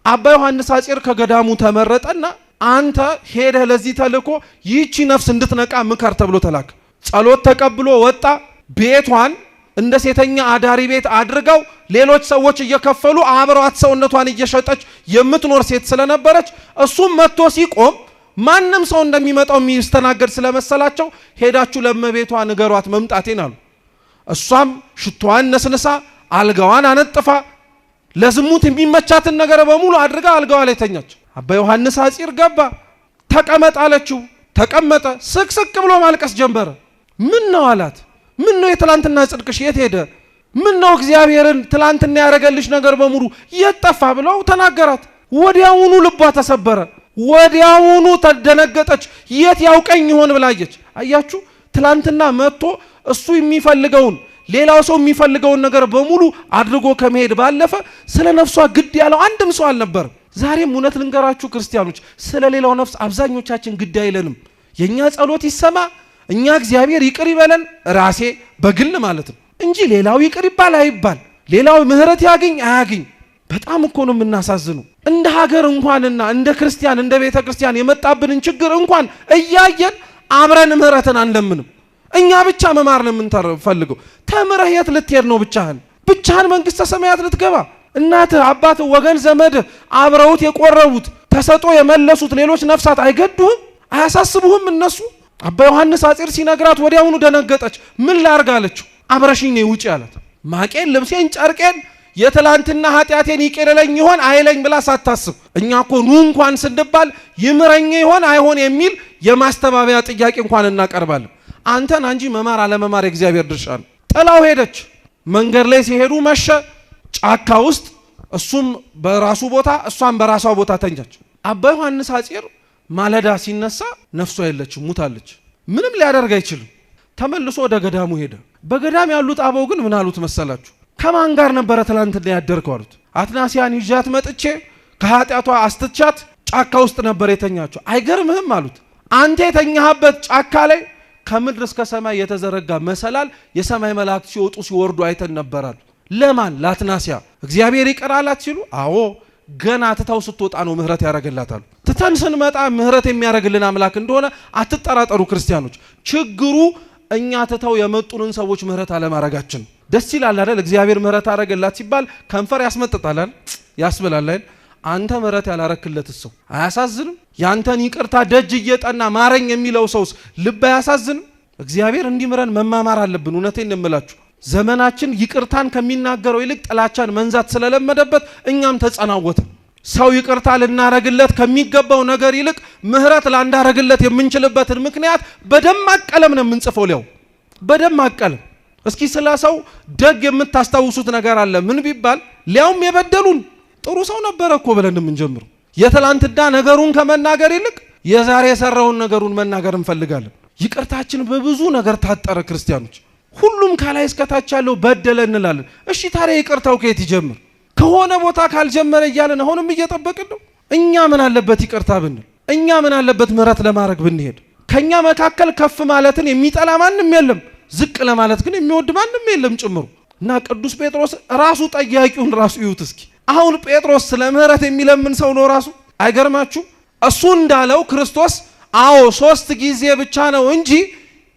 አባ ዮሐንስ አጼር ከገዳሙ ተመረጠና አንተ ሄደህ ለዚህ ተልኮ ይህቺ ነፍስ እንድትነቃ ምከር ተብሎ ተላከ። ጸሎት ተቀብሎ ወጣ። ቤቷን እንደ ሴተኛ አዳሪ ቤት አድርገው ሌሎች ሰዎች እየከፈሉ አብሯት ሰውነቷን እየሸጠች የምትኖር ሴት ስለነበረች እሱም መጥቶ ሲቆም ማንም ሰው እንደሚመጣው የሚስተናገድ ስለመሰላቸው ሄዳችሁ ለመቤቷ ንገሯት መምጣቴን አሉ። እሷም ሽቷን ነስንሳ አልጋዋን አነጥፋ ለዝሙት የሚመቻትን ነገር በሙሉ አድርጋ አልጋዋ ላይ ተኛች። አባ ዮሐንስ አጺር ገባ። ተቀመጥ አለችው። ተቀመጠ። ስቅስቅ ብሎ ማልቀስ ጀመረ። ምን ነው አላት። ምን ነው የትላንትና ጽድቅሽ የት ሄደ? ምን ነው እግዚአብሔርን ትላንትና ያደረገልሽ ነገር በሙሉ የት ጠፋ ብለው ተናገራት። ወዲያውኑ ልቧ ተሰበረ። ወዲያውኑ ተደነገጠች። የት ያውቀኝ ይሆን ብላየች። አያችሁ፣ ትላንትና መጥቶ እሱ የሚፈልገውን ሌላው ሰው የሚፈልገውን ነገር በሙሉ አድርጎ ከመሄድ ባለፈ ስለ ነፍሷ ግድ ያለው አንድም ሰው አልነበረም። ዛሬም እውነት ልንገራችሁ ክርስቲያኖች፣ ስለ ሌላው ነፍስ አብዛኞቻችን ግድ አይለንም። የኛ ጸሎት ይሰማ፣ እኛ እግዚአብሔር ይቅር ይበለን፣ ራሴ በግል ማለት ነው እንጂ ሌላው ይቅር ይባል አይባል፣ ሌላው ምህረት ያገኝ አያገኝ። በጣም እኮ ነው የምናሳዝነው። እንደ ሀገር እንኳንና እንደ ክርስቲያን እንደ ቤተ ክርስቲያን የመጣብንን ችግር እንኳን እያየን አብረን ምህረትን አንለምንም። እኛ ብቻ መማር ነው የምንፈልገው። ተምረህ የት ልትሄድ ነው? ብቻህን መንግስተ ሰማያት ልትገባ? እናትህ፣ አባትህ፣ ወገን ዘመድ አብረውት የቆረቡት ተሰጦ የመለሱት ሌሎች ነፍሳት አይገዱህም? አያሳስቡህም እነሱ? አባ ዮሐንስ አጺር ሲነግራት ወዲያውኑ ደነገጠች። ምን ላርግ አለችው። አብረሽኝ ነይ ውጪ አላት። ማቄን፣ ልብሴን፣ ጨርቄን የትላንትና ኃጢአቴን ይቅር ይለኝ ይሆን አይለኝ ብላ ሳታስብ፣ እኛ እኮ ኑ እንኳን ስንባል ይምረኝ ይሆን አይሆን የሚል የማስተባበያ ጥያቄ እንኳን እናቀርባለን። አንተን እንጂ መማር አለመማር የእግዚአብሔር ድርሻ ነው። ጥላው ሄደች። መንገድ ላይ ሲሄዱ መሸ። ጫካ ውስጥ እሱም በራሱ ቦታ እሷም በራሷ ቦታ ተኛች። አባ ዮሐንስ አጺር ማለዳ ሲነሳ ነፍሷ የለችም፣ ሙታለች። ምንም ሊያደርግ አይችልም። ተመልሶ ወደ ገዳሙ ሄደ። በገዳም ያሉት አበው ግን ምን አሉት መሰላችሁ? ከማን ጋር ነበረ ትላንትና ያደርከው አሉት። አትናሲያን ይዣት መጥቼ ከኃጢአቷ አስትቻት ጫካ ውስጥ ነበር የተኛቸው። አይገርምህም አሉት። አንተ የተኛህበት ጫካ ላይ ከምድር እስከ ሰማይ የተዘረጋ መሰላል የሰማይ መላእክት ሲወጡ ሲወርዱ አይተን ነበራል። ለማን? ለአትናሲያ። እግዚአብሔር ይቅር አላት ሲሉ፣ አዎ ገና ትታው ስትወጣ ነው ምህረት ያደርግላታል። ትተን ስንመጣ ምህረት የሚያደርግልን አምላክ እንደሆነ አትጠራጠሩ ክርስቲያኖች። ችግሩ እኛ ትተው የመጡንን ሰዎች ምህረት አለማድረጋችን። ደስ ይላል አይደል? እግዚአብሔር ምህረት አደረገላት ሲባል ከንፈር ያስመጥጣል ያስብላል። አንተ ምህረት ያላረክለት ሰው አያሳዝንም? ያንተን ይቅርታ ደጅ እየጠና ማረኝ የሚለው ሰውስ ልብ አያሳዝንም? እግዚአብሔር እንዲምረን መማማር አለብን። እውነቴን እንምላችሁ ዘመናችን ይቅርታን ከሚናገረው ይልቅ ጥላቻን መንዛት ስለለመደበት እኛም ተጸናወትን። ሰው ይቅርታ ልናረግለት ከሚገባው ነገር ይልቅ ምህረት ላንዳረግለት የምንችልበትን ምክንያት በደማቅ ቀለም ነው የምንጽፈው። ሊያው በደማቅ ቀለም። እስኪ ስለ ሰው ደግ የምታስታውሱት ነገር አለ? ምን ቢባል ሊያውም የበደሉን ጥሩ ሰው ነበረ እኮ ብለን የምንጀምረው። የትላንትና ነገሩን ከመናገር ይልቅ የዛሬ የሰራውን ነገሩን መናገር እንፈልጋለን። ይቅርታችን በብዙ ነገር ታጠረ። ክርስቲያኖች ሁሉም ከላይ እስከታች ያለው በደለ እንላለን። እሺ ታዲያ ይቅርታው ከየት ይጀምር? ከሆነ ቦታ ካልጀመረ እያለን አሁንም እየጠበቅን ነው። እኛ ምን አለበት ይቅርታ ብንል? እኛ ምን አለበት ምህረት ለማድረግ ብንሄድ? ከኛ መካከል ከፍ ማለትን የሚጠላ ማንም የለም፣ ዝቅ ለማለት ግን የሚወድ ማንም የለም ጭምሩ። እና ቅዱስ ጴጥሮስ ራሱ ጠያቂውን ራሱ ይዩት እስኪ። አሁን ጴጥሮስ ስለ ምህረት የሚለምን ሰው ነው ራሱ። አይገርማችሁ? እሱ እንዳለው ክርስቶስ አዎ 3 ጊዜ ብቻ ነው እንጂ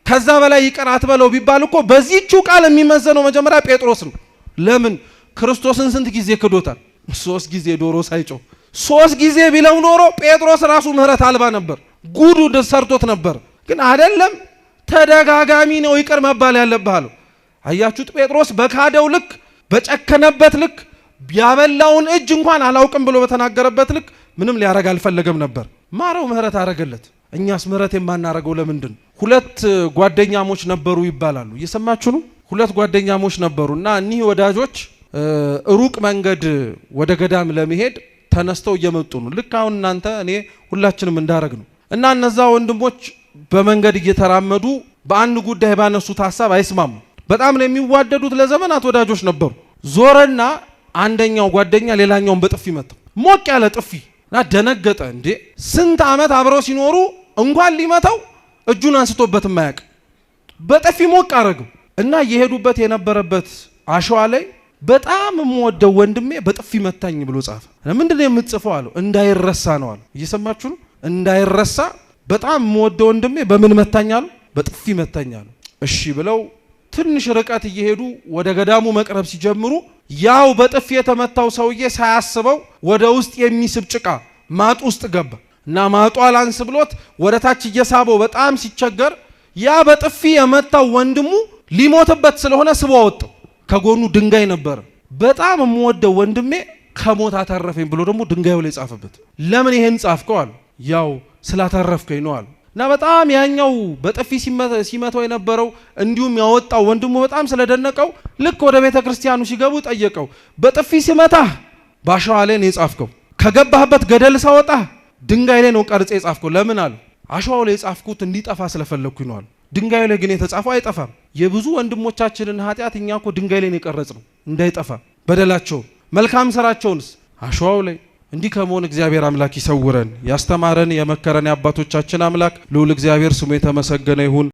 ከዛ በላይ ይቅር አትበለው ቢባል እኮ በዚህችው ቃል የሚመዘነው መጀመሪያ ጴጥሮስ ነው። ለምን? ክርስቶስን ስንት ጊዜ ክዶታል? 3 ጊዜ ዶሮ ሳይጮህ 3 ጊዜ ቢለው ኖሮ ጴጥሮስ ራሱ ምህረት አልባ ነበር፣ ጉዱ ሰርቶት ነበር። ግን አይደለም፣ ተደጋጋሚ ነው ይቅር መባል ያለብህ አለው። አያችሁት? ጴጥሮስ በካደው ልክ፣ በጨከነበት ልክ፣ ያበላውን እጅ እንኳን አላውቅም ብሎ በተናገረበት ልክ ምንም ሊያረግ አልፈለገም ነበር። ማረው፣ ምህረት አረገለት። እኛስ ምህረት የማናረገው ለምንድን? 2 ጓደኛሞች ነበሩ ይባላሉ። እየሰማችሁ ነው? 2 ጓደኛሞች ነበሩና እኒህ ወዳጆች ሩቅ መንገድ ወደ ገዳም ለመሄድ ተነስተው እየመጡ ነው። ልክ አሁን እናንተ እኔ ሁላችንም እንዳረግ ነው። እና እነዛ ወንድሞች በመንገድ እየተራመዱ በአንድ ጉዳይ ባነሱት ሐሳብ አይስማሙ። በጣም ነው የሚዋደዱት፣ ለዘመናት ወዳጆች ነበሩ። ዞረና አንደኛው ጓደኛ ሌላኛውን በጥፊ መታው፣ ሞቅ ያለ ጥፊ። እና ደነገጠ። እንዴ ስንት ዓመት አብረው ሲኖሩ እንኳን ሊመታው እጁን አንስቶበት የማያውቅ በጥፊ ሞቅ አረገው። እና እየሄዱበት የነበረበት አሸዋ ላይ በጣም የምወደው ወንድሜ በጥፊ መታኝ ብሎ ጻፈ። ምንድነው የምትጽፈው አለው። እንዳይረሳ ነው አለው። እየሰማችሁ ነው? እንዳይረሳ በጣም የምወደው ወንድሜ በምን መታኝ አለው? በጥፊ መታኝ አለው። እሺ ብለው ትንሽ ርቀት እየሄዱ ወደ ገዳሙ መቅረብ ሲጀምሩ ያው በጥፊ የተመታው ሰውዬ ሳያስበው ወደ ውስጥ የሚስብ ጭቃ ማጡ ውስጥ ገባ እና ማጡ አላንስ ብሎት ወደ ታች እየሳበው በጣም ሲቸገር ያ በጥፊ የመታው ወንድሙ ሊሞትበት ስለሆነ ስቦ አወጣው። ከጎኑ ድንጋይ ነበር። በጣም የምወደው ወንድሜ ከሞት አተረፈኝ ብሎ ደግሞ ድንጋዩ ላይ ጻፈበት። ለምን ይሄን ጻፍከው አሉ። ያው ስላተረፍከኝ ነው አሉ። እና በጣም ያኛው በጥፊ ሲመታው የነበረው እንዲሁም ያወጣው ወንድሙ በጣም ስለደነቀው ልክ ወደ ቤተ ክርስቲያኑ ሲገቡ ጠየቀው። በጥፊ ሲመታህ ባሸዋ ላይ ነው የጻፍከው፣ ከገባህበት ገደል ሳወጣ ድንጋይ ላይ ነው ቀርጼ የጻፍከው። ለምን አሉ። አሸዋው ላይ የጻፍኩት እንዲጠፋ ስለፈለኩኝ ነው አሉ። ድንጋዩ ላይ ግን የተጻፈው አይጠፋም። የብዙ ወንድሞቻችንን ኃጢአት እኛ እኮ ድንጋይ ላይ ነው የቀረጽነው እንዳይጠፋ፣ በደላቸውን መልካም ስራቸውንስ አሸዋው ላይ። እንዲህ ከመሆን እግዚአብሔር አምላክ ይሰውረን። ያስተማረን የመከረን የአባቶቻችን አምላክ ልዑል እግዚአብሔር ስሙ የተመሰገነ ይሁን።